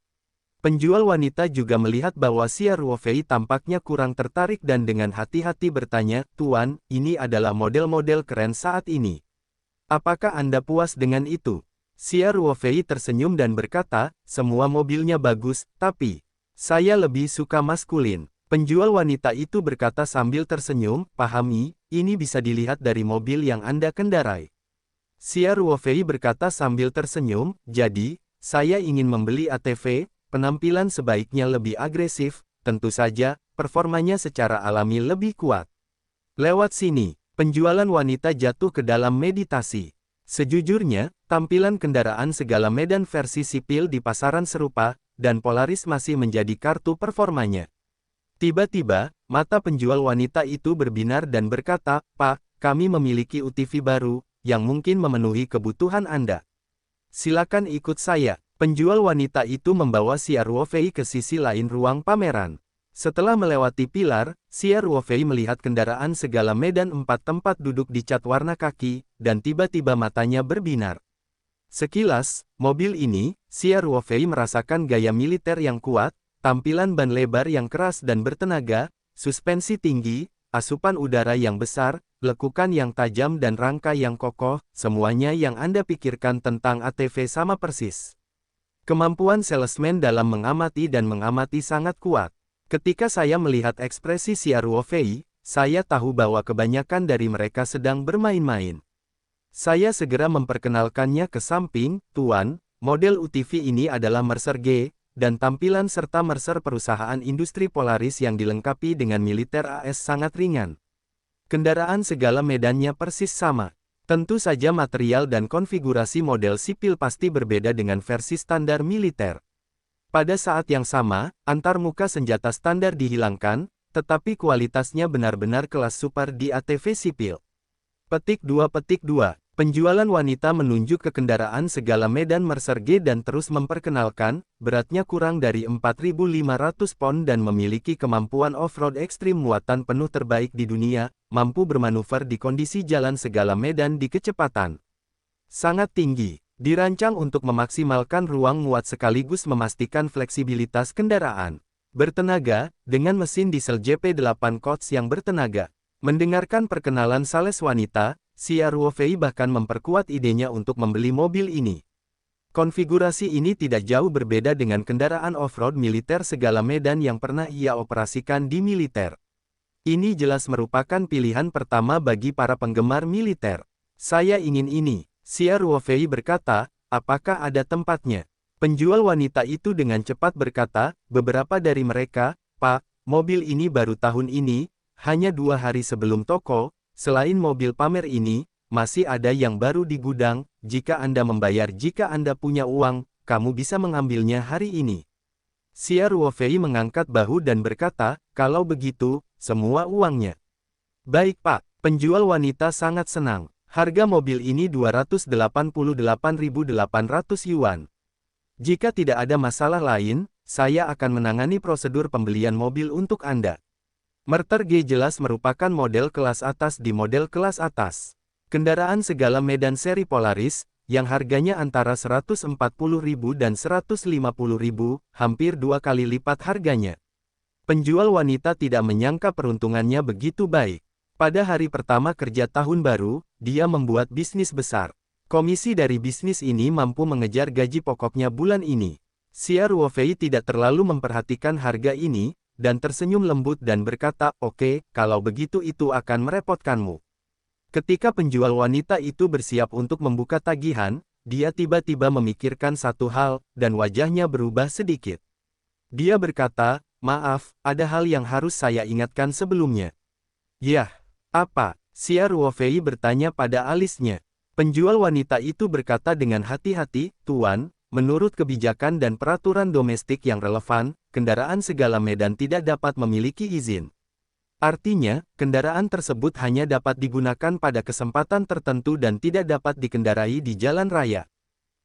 Penjual wanita juga melihat bahwa Xia Ruofei tampaknya kurang tertarik dan dengan hati-hati bertanya, "Tuan, ini adalah model-model keren saat ini. Apakah Anda puas dengan itu?" Xia Ruofei tersenyum dan berkata, "Semua mobilnya bagus, tapi saya lebih suka maskulin." Penjual wanita itu berkata sambil tersenyum, "Pahami, ini bisa dilihat dari mobil yang Anda kendarai." Xia Ruofei berkata sambil tersenyum, "Jadi, saya ingin membeli ATV, penampilan sebaiknya lebih agresif, tentu saja, performanya secara alami lebih kuat." Lewat sini, penjualan wanita jatuh ke dalam meditasi. Sejujurnya, tampilan kendaraan segala medan versi sipil di pasaran serupa, dan Polaris masih menjadi kartu performanya. Tiba-tiba, mata penjual wanita itu berbinar dan berkata, "Pak, kami memiliki UTV baru, yang mungkin memenuhi kebutuhan Anda. Silakan ikut saya." Penjual wanita itu membawa Xia Ruofei ke sisi lain ruang pameran. Setelah melewati pilar, Xia Ruofei melihat kendaraan segala medan 4 tempat duduk dicat warna kaki, dan tiba-tiba matanya berbinar. Sekilas, mobil ini, Xia Ruofei merasakan gaya militer yang kuat, tampilan ban lebar yang keras dan bertenaga, suspensi tinggi, asupan udara yang besar, lekukan yang tajam dan rangka yang kokoh, semuanya yang Anda pikirkan tentang ATV sama persis. Kemampuan salesman dalam mengamati dan mengamati sangat kuat. Ketika saya melihat ekspresi Xia Ruofei, saya tahu bahwa kebanyakan dari mereka sedang bermain-main. Saya segera memperkenalkannya ke samping, "Tuan, model UTV ini adalah Mercer G, dan tampilan serta Mercer perusahaan industri Polaris yang dilengkapi dengan militer AS sangat ringan. Kendaraan segala medannya persis sama. Tentu saja material dan konfigurasi model sipil pasti berbeda dengan versi standar militer." Pada saat yang sama, antarmuka senjata standar dihilangkan, tetapi kualitasnya benar-benar kelas super di ATV sipil. Petik 2. Penjualan wanita menunjuk ke kendaraan segala medan Mercer G dan terus memperkenalkan, beratnya kurang dari 4.500 pon dan memiliki kemampuan off-road ekstrim muatan penuh terbaik di dunia, mampu bermanuver di kondisi jalan segala medan di kecepatan sangat tinggi. Dirancang untuk memaksimalkan ruang muat sekaligus memastikan fleksibilitas kendaraan. Bertenaga, dengan mesin diesel JP8 Coach yang bertenaga. Mendengarkan perkenalan sales wanita, Xia Ruofei bahkan memperkuat idenya untuk membeli mobil ini. Konfigurasi ini tidak jauh berbeda dengan kendaraan off-road militer segala medan yang pernah ia operasikan di militer. Ini jelas merupakan pilihan pertama bagi para penggemar militer. "Saya ingin ini," Xia Ruofei berkata, "apakah ada tempatnya?" Penjual wanita itu dengan cepat berkata, "Beberapa dari mereka, Pak, mobil ini baru tahun ini, hanya 2 hari sebelum toko. Selain mobil pamer ini, masih ada yang baru di gudang. Jika Anda membayar jika Anda punya uang, kamu bisa mengambilnya hari ini." Xia Ruofei mengangkat bahu dan berkata, "Kalau begitu, semua uangnya." "Baik Pak." Penjual wanita sangat senang. Harga mobil ini 288.800 yuan. "Jika tidak ada masalah lain, saya akan menangani prosedur pembelian mobil untuk Anda." Mercer G jelas merupakan model kelas atas di model kelas atas. Kendaraan segala medan seri Polaris, yang harganya antara 140.000 dan 150.000, hampir 2 kali lipat harganya. Penjual wanita tidak menyangka peruntungannya begitu baik. Pada hari pertama kerja tahun baru, dia membuat bisnis besar. Komisi dari bisnis ini mampu mengejar gaji pokoknya bulan ini. Xia Ruofei tidak terlalu memperhatikan harga ini, dan tersenyum lembut dan berkata, "Oke, kalau begitu itu akan merepotkanmu." Ketika penjual wanita itu bersiap untuk membuka tagihan, dia tiba-tiba memikirkan satu hal, dan wajahnya berubah sedikit. Dia berkata, "Maaf, ada hal yang harus saya ingatkan sebelumnya." "Yah, apa?" Xia Ruofei bertanya pada alisnya. Penjual wanita itu berkata dengan hati-hati, "Tuan, menurut kebijakan dan peraturan domestik yang relevan, kendaraan segala medan tidak dapat memiliki izin. Artinya, kendaraan tersebut hanya dapat digunakan pada kesempatan tertentu dan tidak dapat dikendarai di jalan raya.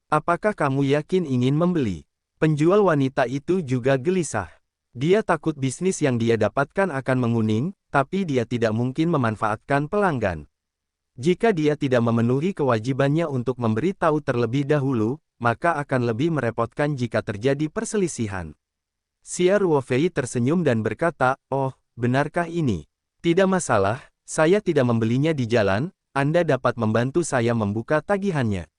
Apakah kamu yakin ingin membeli?" Penjual wanita itu juga gelisah. Dia takut bisnis yang dia dapatkan akan menguning, tapi dia tidak mungkin memanfaatkan pelanggan. Jika dia tidak memenuhi kewajibannya untuk memberi tahu terlebih dahulu, maka akan lebih merepotkan jika terjadi perselisihan. Xia Ruofei tersenyum dan berkata, "Oh, benarkah ini? Tidak masalah, saya tidak membelinya di jalan, Anda dapat membantu saya membuka tagihannya."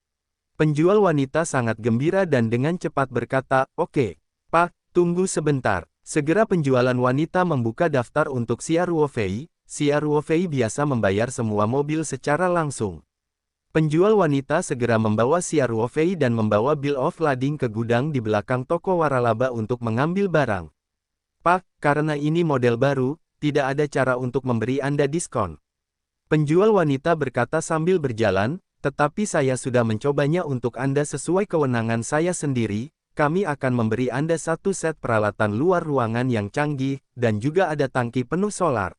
Penjual wanita sangat gembira dan dengan cepat berkata, "Oke, Pak, tunggu sebentar." Segera penjualan wanita membuka daftar untuk Xia Ruofei. Xia Ruofei biasa membayar semua mobil secara langsung. Penjual wanita segera membawa Xia Ruofei dan membawa bill of lading ke gudang di belakang toko waralaba untuk mengambil barang. "Pak, karena ini model baru, tidak ada cara untuk memberi Anda diskon." Penjual wanita berkata sambil berjalan, "Tetapi saya sudah mencobanya untuk Anda sesuai kewenangan saya sendiri, kami akan memberi Anda satu set peralatan luar ruangan yang canggih, dan juga ada tangki penuh solar.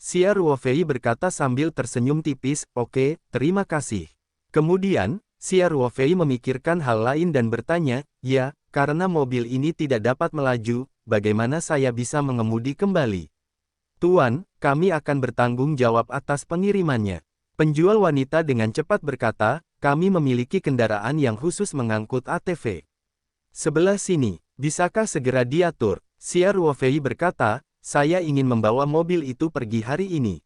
Xia Ruofei berkata sambil tersenyum tipis, oke, terima kasih. Kemudian, Xia Ruofei memikirkan hal lain dan bertanya, ya, karena mobil ini tidak dapat melaju, bagaimana saya bisa mengemudi kembali? Tuan, kami akan bertanggung jawab atas pengirimannya. Penjual wanita dengan cepat berkata, kami memiliki kendaraan yang khusus mengangkut ATV. Sebelah sini, bisakah segera diatur? Xia Ruofei berkata, saya ingin membawa mobil itu pergi hari ini.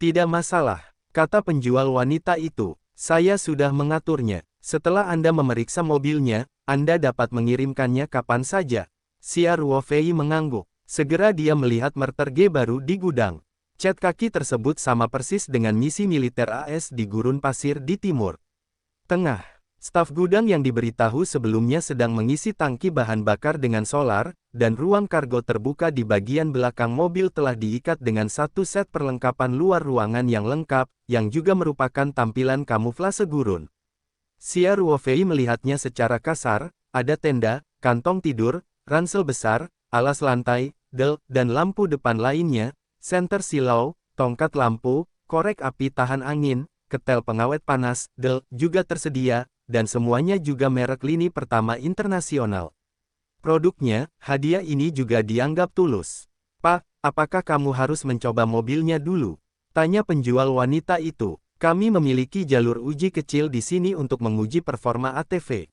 Tidak masalah, kata penjual wanita itu. Saya sudah mengaturnya. Setelah Anda memeriksa mobilnya, Anda dapat mengirimkannya kapan saja. Xia Ruofei mengangguk. Segera dia melihat Merterge baru di gudang. Cat kaki tersebut sama persis dengan misi militer AS di gurun pasir di timur tengah. Staf gudang yang diberitahu sebelumnya sedang mengisi tangki bahan bakar dengan solar, dan ruang kargo terbuka di bagian belakang mobil telah diikat dengan satu set perlengkapan luar ruangan yang lengkap, yang juga merupakan tampilan kamuflase gurun. Xia Ruofei melihatnya secara kasar, ada tenda, kantong tidur, ransel besar, alas lantai, del, dan lampu depan lainnya, senter silau, tongkat lampu, korek api tahan angin, ketel pengawet panas, del, juga tersedia, dan semuanya juga merek lini pertama internasional. Produknya, hadiah ini juga dianggap tulus. Pak, apakah kamu harus mencoba mobilnya dulu? Tanya penjual wanita itu. Kami memiliki jalur uji kecil di sini untuk menguji performa ATV.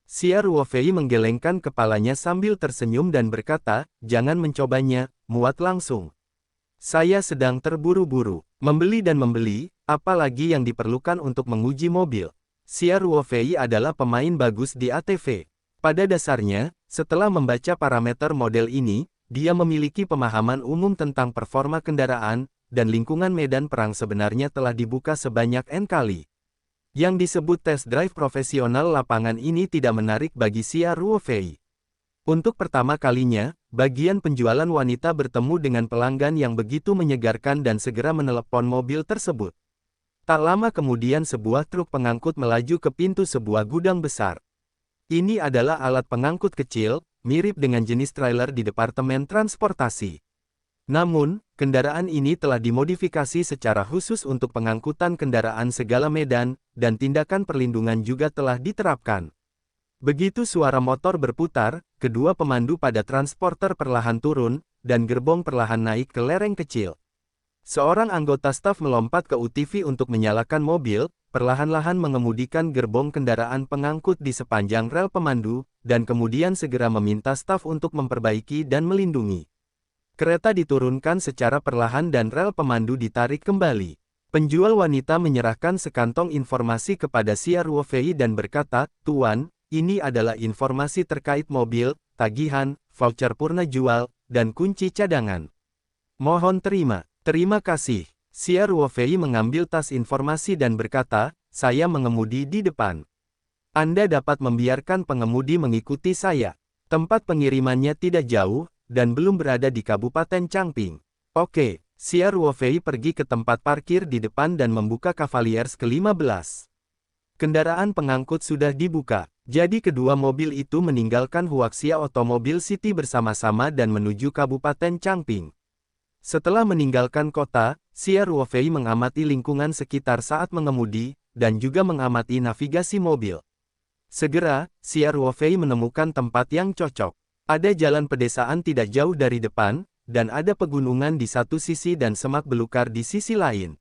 Xia Ruofei menggelengkan kepalanya sambil tersenyum dan berkata, jangan mencobanya, muat langsung. Saya sedang terburu-buru, membeli dan membeli, apalagi yang diperlukan untuk menguji mobil. Xia Ruofei adalah pemain bagus di ATV. Pada dasarnya, setelah membaca parameter model ini, dia memiliki pemahaman umum tentang performa kendaraan, dan lingkungan medan perang sebenarnya telah dibuka sebanyak N kali. Yang disebut test drive profesional lapangan ini tidak menarik bagi Xia Ruofei. Untuk pertama kalinya, bagian penjualan wanita bertemu dengan pelanggan yang begitu menyegarkan dan segera menelepon mobil tersebut. Tak lama kemudian sebuah truk pengangkut melaju ke pintu sebuah gudang besar. Ini adalah alat pengangkut kecil, mirip dengan jenis trailer di departemen transportasi. Namun, kendaraan ini telah dimodifikasi secara khusus untuk pengangkutan kendaraan segala medan, dan tindakan perlindungan juga telah diterapkan. Begitu suara motor berputar, kedua pemandu pada transporter perlahan turun, dan gerbong perlahan naik ke lereng kecil. Seorang anggota staf melompat ke UTV untuk menyalakan mobil, perlahan-lahan mengemudikan gerbong kendaraan pengangkut di sepanjang rel pemandu, dan kemudian segera meminta staf untuk memperbaiki dan melindungi. Kereta diturunkan secara perlahan dan rel pemandu ditarik kembali. Penjual wanita menyerahkan sekantong informasi kepada Xia Ruofei dan berkata, Tuan, ini adalah informasi terkait mobil, tagihan, voucher purna jual, dan kunci cadangan. Mohon terima. Terima kasih. Xia Ruofei mengambil tas informasi dan berkata, saya mengemudi di depan. Anda dapat membiarkan pengemudi mengikuti saya. Tempat pengirimannya tidak jauh, dan belum berada di Kabupaten Changping. Oke, Xia Ruofei pergi ke tempat parkir di depan dan membuka Cavaliers ke-15. Kendaraan pengangkut sudah dibuka, jadi kedua mobil itu meninggalkan Huaxia Automobile City bersama-sama dan menuju Kabupaten Changping. Setelah meninggalkan kota, Xia Ruofei mengamati lingkungan sekitar saat mengemudi, dan juga mengamati navigasi mobil. Segera, Xia Ruofei menemukan tempat yang cocok. Ada jalan pedesaan tidak jauh dari depan, dan ada pegunungan di satu sisi dan semak belukar di sisi lain.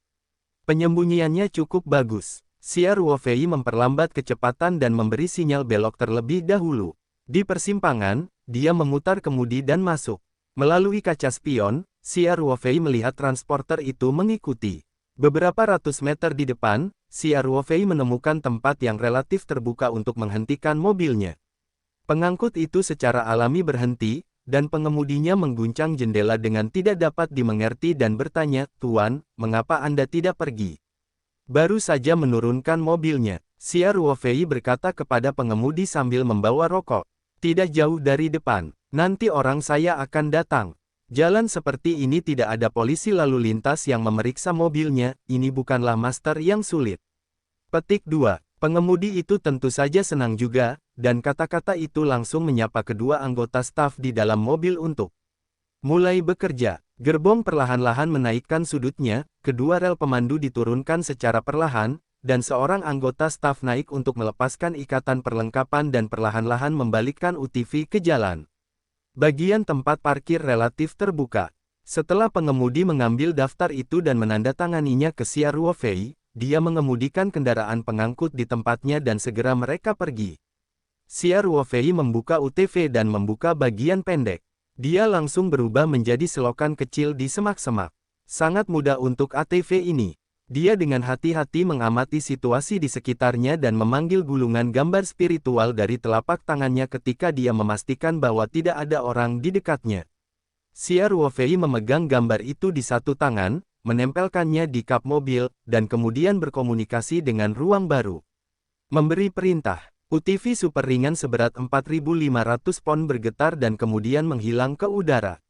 Penyembunyiannya cukup bagus. Xia Ruofei memperlambat kecepatan dan memberi sinyal belok terlebih dahulu. Di persimpangan, dia memutar kemudi dan masuk. Melalui kaca spion, Xia Ruofei melihat transporter itu mengikuti. Beberapa ratus meter di depan, Xia Ruofei menemukan tempat yang relatif terbuka untuk menghentikan mobilnya. Pengangkut itu secara alami berhenti, dan pengemudinya mengguncang jendela dengan tidak dapat dimengerti dan bertanya, Tuan, mengapa Anda tidak pergi? Baru saja menurunkan mobilnya, Xia Ruofei berkata kepada pengemudi sambil membawa rokok. Tidak jauh dari depan, nanti orang saya akan datang. Jalan seperti ini tidak ada polisi lalu lintas yang memeriksa mobilnya, ini bukanlah master yang sulit. Petik 2. Pengemudi itu tentu saja senang juga, dan kata-kata itu langsung menyapa kedua anggota staf di dalam mobil untuk mulai bekerja. Gerbong perlahan-lahan menaikkan sudutnya, kedua rel pemandu diturunkan secara perlahan, dan seorang anggota staf naik untuk melepaskan ikatan perlengkapan dan perlahan-lahan membalikkan UTV ke jalan. Bagian tempat parkir relatif terbuka. Setelah pengemudi mengambil daftar itu dan menandatanganinya ke Xia Ruofei, dia mengemudikan kendaraan pengangkut di tempatnya dan segera mereka pergi. Xia Ruofei membuka UTV dan membuka bagian pendek. Dia langsung berubah menjadi selokan kecil di semak-semak. Sangat mudah untuk ATV ini. Dia dengan hati-hati mengamati situasi di sekitarnya dan memanggil gulungan gambar spiritual dari telapak tangannya ketika dia memastikan bahwa tidak ada orang di dekatnya. Xia Ruofei memegang gambar itu di satu tangan, menempelkannya di kap mobil, dan kemudian berkomunikasi dengan ruang baru. Memberi perintah. UTV super ringan seberat 4.500 pon bergetar dan kemudian menghilang ke udara.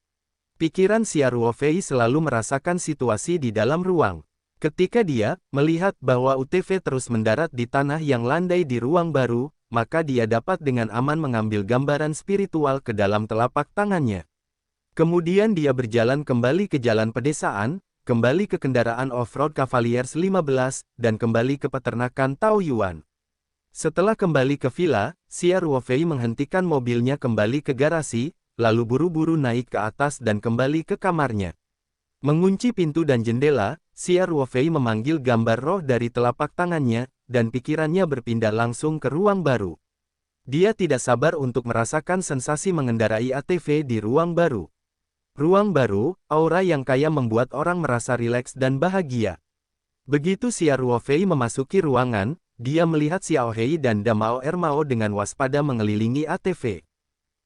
Pikiran Xia Ruofei selalu merasakan situasi di dalam ruang. Ketika dia melihat bahwa UTV terus mendarat di tanah yang landai di ruang baru, maka dia dapat dengan aman mengambil gambaran spiritual ke dalam telapak tangannya. Kemudian dia berjalan kembali ke jalan pedesaan, kembali ke kendaraan off-road Cavaliers 15, dan kembali ke peternakan Taoyuan. Setelah kembali ke villa, Xia Ruofei menghentikan mobilnya kembali ke garasi, lalu buru-buru naik ke atas dan kembali ke kamarnya. Mengunci pintu dan jendela, Xia Ruofei memanggil gambar roh dari telapak tangannya, dan pikirannya berpindah langsung ke ruang baru. Dia tidak sabar untuk merasakan sensasi mengendarai ATV di ruang baru. Ruang baru, aura yang kaya membuat orang merasa rileks dan bahagia. Begitu Xia Ruofei memasuki ruangan, dia melihat Xiao Hei dan Damao Ermao dengan waspada mengelilingi ATV.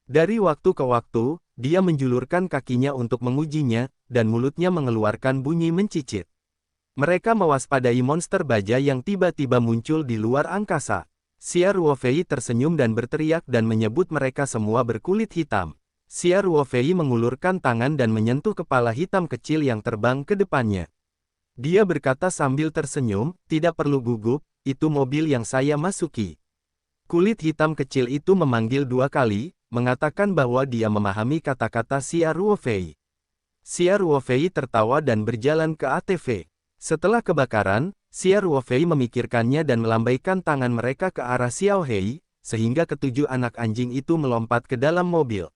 Dari waktu ke waktu, dia menjulurkan kakinya untuk mengujinya, dan mulutnya mengeluarkan bunyi mencicit. Mereka mewaspadai monster baja yang tiba-tiba muncul di luar angkasa. Xia Ruofei tersenyum dan berteriak dan menyebut mereka semua berkulit hitam. Xia Ruofei mengulurkan tangan dan menyentuh kepala hitam kecil yang terbang ke depannya. Dia berkata sambil tersenyum, tidak perlu gugup, itu mobil yang saya masuki. Kulit hitam kecil itu memanggil dua kali, mengatakan bahwa dia memahami kata-kata Xia Ruofei. Xia Ruofei tertawa dan berjalan ke ATV. Setelah kebakaran, Xia Ruofei memikirkannya dan melambaikan tangan mereka ke arah Xiao Hei, sehingga ketujuh anak anjing itu melompat ke dalam mobil.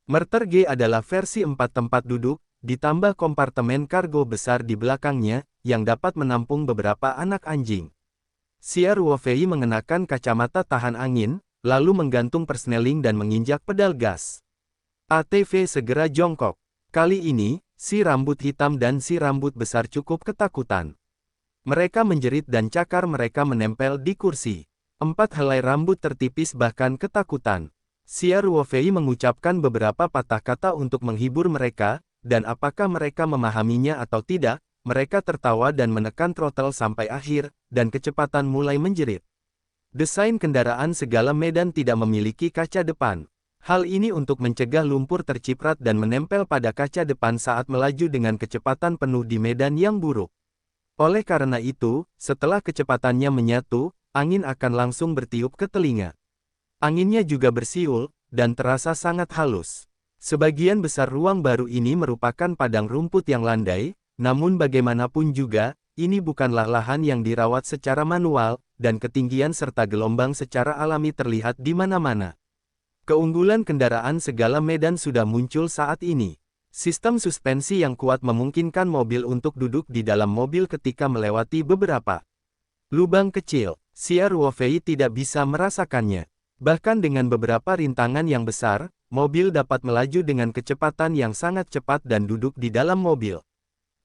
Merter G adalah versi 4 tempat duduk, ditambah kompartemen kargo besar di belakangnya, yang dapat menampung beberapa anak anjing. Xia Ruofei mengenakan kacamata tahan angin, lalu menggantung persneling dan menginjak pedal gas. ATV segera jongkok. Kali ini, si rambut hitam dan si rambut besar cukup ketakutan. Mereka menjerit dan cakar mereka menempel di kursi. 4 helai rambut tertipis bahkan ketakutan. Xia Ruofei mengucapkan beberapa patah kata untuk menghibur mereka, dan apakah mereka memahaminya atau tidak, mereka tertawa dan menekan throttle sampai akhir, dan kecepatan mulai menjerit. Desain kendaraan segala medan tidak memiliki kaca depan. Hal ini untuk mencegah lumpur terciprat dan menempel pada kaca depan saat melaju dengan kecepatan penuh di medan yang buruk. Oleh karena itu, setelah kecepatannya menyatu, angin akan langsung bertiup ke telinga. Anginnya juga bersiul, dan terasa sangat halus. Sebagian besar ruang baru ini merupakan padang rumput yang landai, namun bagaimanapun juga, ini bukanlah lahan yang dirawat secara manual, dan ketinggian serta gelombang secara alami terlihat di mana-mana. Keunggulan kendaraan segala medan sudah muncul saat ini. Sistem suspensi yang kuat memungkinkan mobil untuk duduk di dalam mobil ketika melewati beberapa lubang kecil. Xia Ruofei tidak bisa merasakannya. Bahkan dengan beberapa rintangan yang besar, mobil dapat melaju dengan kecepatan yang sangat cepat dan duduk di dalam mobil.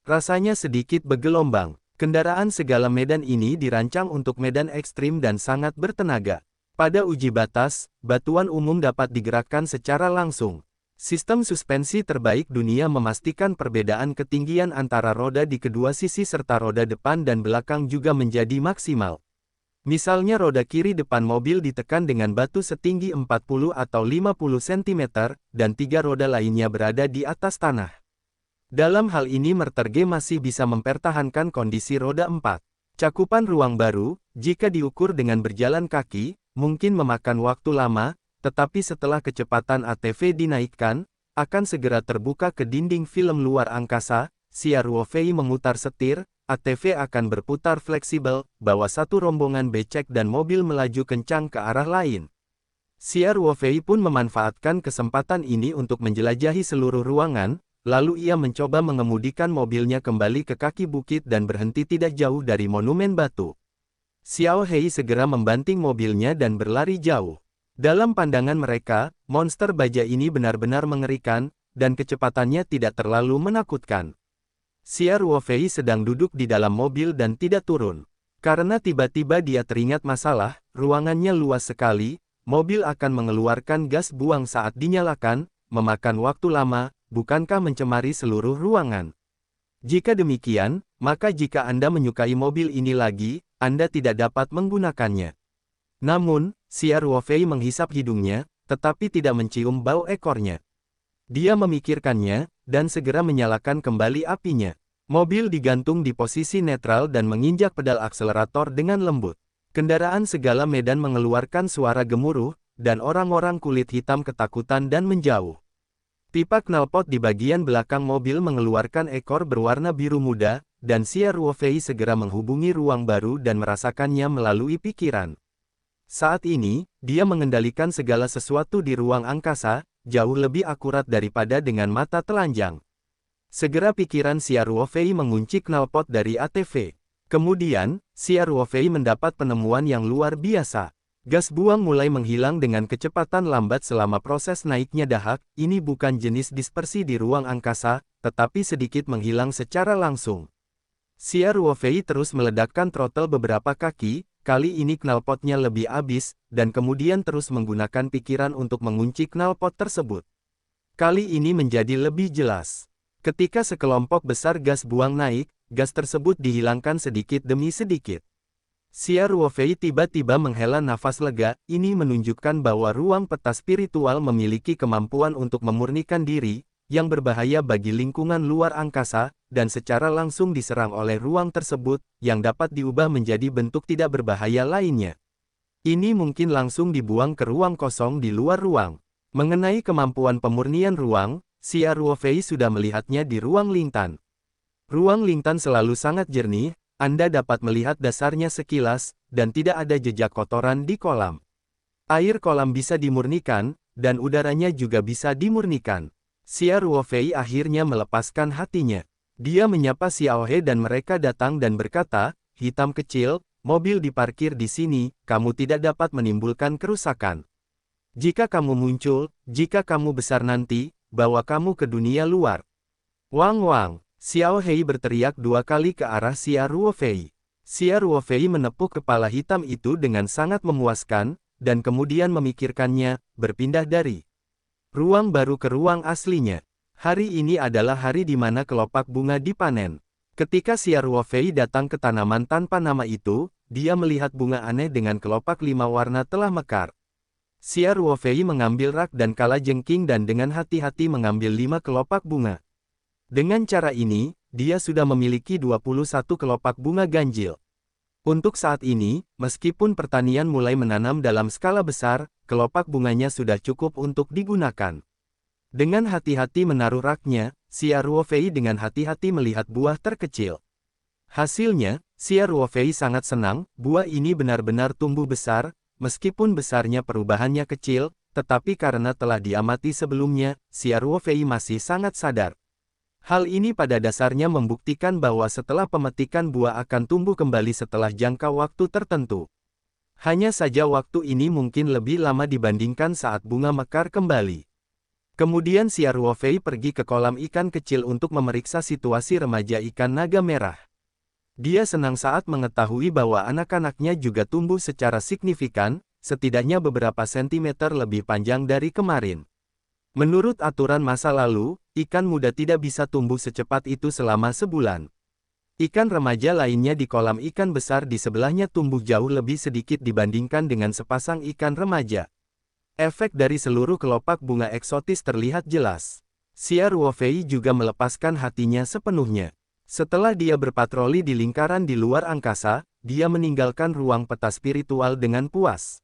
Rasanya sedikit bergelombang. Kendaraan segala medan ini dirancang untuk medan ekstrim dan sangat bertenaga. Pada uji batas, batuan umum dapat digerakkan secara langsung. Sistem suspensi terbaik dunia memastikan perbedaan ketinggian antara roda di kedua sisi serta roda depan dan belakang juga menjadi maksimal. Misalnya roda kiri depan mobil ditekan dengan batu setinggi 40 atau 50 cm, dan 3 roda lainnya berada di atas tanah. Dalam hal ini Merter G masih bisa mempertahankan kondisi roda 4. Cakupan ruang baru, jika diukur dengan berjalan kaki, mungkin memakan waktu lama, tetapi setelah kecepatan ATV dinaikkan, akan segera terbuka ke dinding film luar angkasa. Xia Ruofei memutar setir, ATV akan berputar fleksibel, bawa satu rombongan becek dan mobil melaju kencang ke arah lain. Xia Ruofei pun memanfaatkan kesempatan ini untuk menjelajahi seluruh ruangan, lalu ia mencoba mengemudikan mobilnya kembali ke kaki bukit dan berhenti tidak jauh dari monumen batu. Xiao Hei segera membanting mobilnya dan berlari jauh. Dalam pandangan mereka, monster baja ini benar-benar mengerikan, dan kecepatannya tidak terlalu menakutkan. Xia Ruofei sedang duduk di dalam mobil dan tidak turun. Karena tiba-tiba dia teringat masalah, ruangannya luas sekali, mobil akan mengeluarkan gas buang saat dinyalakan, memakan waktu lama, bukankah mencemari seluruh ruangan? Jika demikian, maka jika Anda menyukai mobil ini lagi, Anda tidak dapat menggunakannya. Namun, Xia Ruofei menghisap hidungnya, tetapi tidak mencium bau ekornya. Dia memikirkannya, dan segera menyalakan kembali apinya. Mobil digantung di posisi netral dan menginjak pedal akselerator dengan lembut. Kendaraan segala medan mengeluarkan suara gemuruh, dan orang-orang kulit hitam ketakutan dan menjauh. Pipa knalpot di bagian belakang mobil mengeluarkan ekor berwarna biru muda, dan Xia Ruofei segera menghubungi ruang baru dan merasakannya melalui pikiran. Saat ini, dia mengendalikan segala sesuatu di ruang angkasa, jauh lebih akurat daripada dengan mata telanjang. Segera pikiran Xia Ruofei mengunci knalpot dari ATV. Kemudian, Xia Ruofei mendapat penemuan yang luar biasa. Gas buang mulai menghilang dengan kecepatan lambat selama proses naiknya dahak. Ini bukan jenis dispersi di ruang angkasa, tetapi sedikit menghilang secara langsung. Xia Ruofei terus meledakkan throttle beberapa kaki, kali ini knalpotnya lebih habis, dan kemudian terus menggunakan pikiran untuk mengunci knalpot tersebut. Kali ini menjadi lebih jelas. Ketika sekelompok besar gas buang naik, gas tersebut dihilangkan sedikit demi sedikit. Xia Ruofei tiba-tiba menghela nafas lega, ini menunjukkan bahwa ruang peta spiritual memiliki kemampuan untuk memurnikan diri, yang berbahaya bagi lingkungan luar angkasa, dan secara langsung diserang oleh ruang tersebut, yang dapat diubah menjadi bentuk tidak berbahaya lainnya. Ini mungkin langsung dibuang ke ruang kosong di luar ruang. Mengenai kemampuan pemurnian ruang, Xia Ruofei sudah melihatnya di ruang Lingtan. Ruang Lingtan selalu sangat jernih, Anda dapat melihat dasarnya sekilas, dan tidak ada jejak kotoran di kolam. Air kolam bisa dimurnikan, dan udaranya juga bisa dimurnikan. Xia Ruofei akhirnya melepaskan hatinya. Dia menyapa Xiao He dan mereka datang dan berkata, "Hitam kecil, mobil diparkir di sini, kamu tidak dapat menimbulkan kerusakan. Jika kamu muncul, jika kamu besar nanti, bawa kamu ke dunia luar." "Wang Wang!" Xiao He berteriak dua kali ke arah Xia Ruofei. Xia Ruofei menepuk kepala hitam itu dengan sangat memuaskan, dan kemudian memikirkannya, berpindah dari ruang baru ke ruang aslinya. Hari ini adalah hari di mana kelopak bunga dipanen. Ketika Xia Ruofei datang ke tanaman tanpa nama itu, dia melihat bunga aneh dengan kelopak 5 warna telah mekar. Xia Ruofei mengambil rak dan kalajengking dan dengan hati-hati mengambil 5 kelopak bunga. Dengan cara ini, dia sudah memiliki 21 kelopak bunga ganjil. Untuk saat ini, meskipun pertanian mulai menanam dalam skala besar, kelopak bunganya sudah cukup untuk digunakan. Dengan hati-hati menaruh raknya, Xia Ruofei dengan hati-hati melihat buah terkecil. Hasilnya, Xia Ruofei sangat senang, buah ini benar-benar tumbuh besar, meskipun besarnya perubahannya kecil, tetapi karena telah diamati sebelumnya, Xia Ruofei masih sangat sadar. Hal ini pada dasarnya membuktikan bahwa setelah pemetikan buah akan tumbuh kembali setelah jangka waktu tertentu. Hanya saja waktu ini mungkin lebih lama dibandingkan saat bunga mekar kembali. Kemudian Xia Ruofei pergi ke kolam ikan kecil untuk memeriksa situasi remaja ikan naga merah. Dia senang saat mengetahui bahwa anak-anaknya juga tumbuh secara signifikan, setidaknya beberapa sentimeter lebih panjang dari kemarin. Menurut aturan masa lalu, ikan muda tidak bisa tumbuh secepat itu selama sebulan. Ikan remaja lainnya di kolam ikan besar di sebelahnya tumbuh jauh lebih sedikit dibandingkan dengan sepasang ikan remaja. Efek dari seluruh kelopak bunga eksotis terlihat jelas. Xia Ruofei juga melepaskan hatinya sepenuhnya. Setelah dia berpatroli di lingkaran di luar angkasa, dia meninggalkan ruang peta spiritual dengan puas.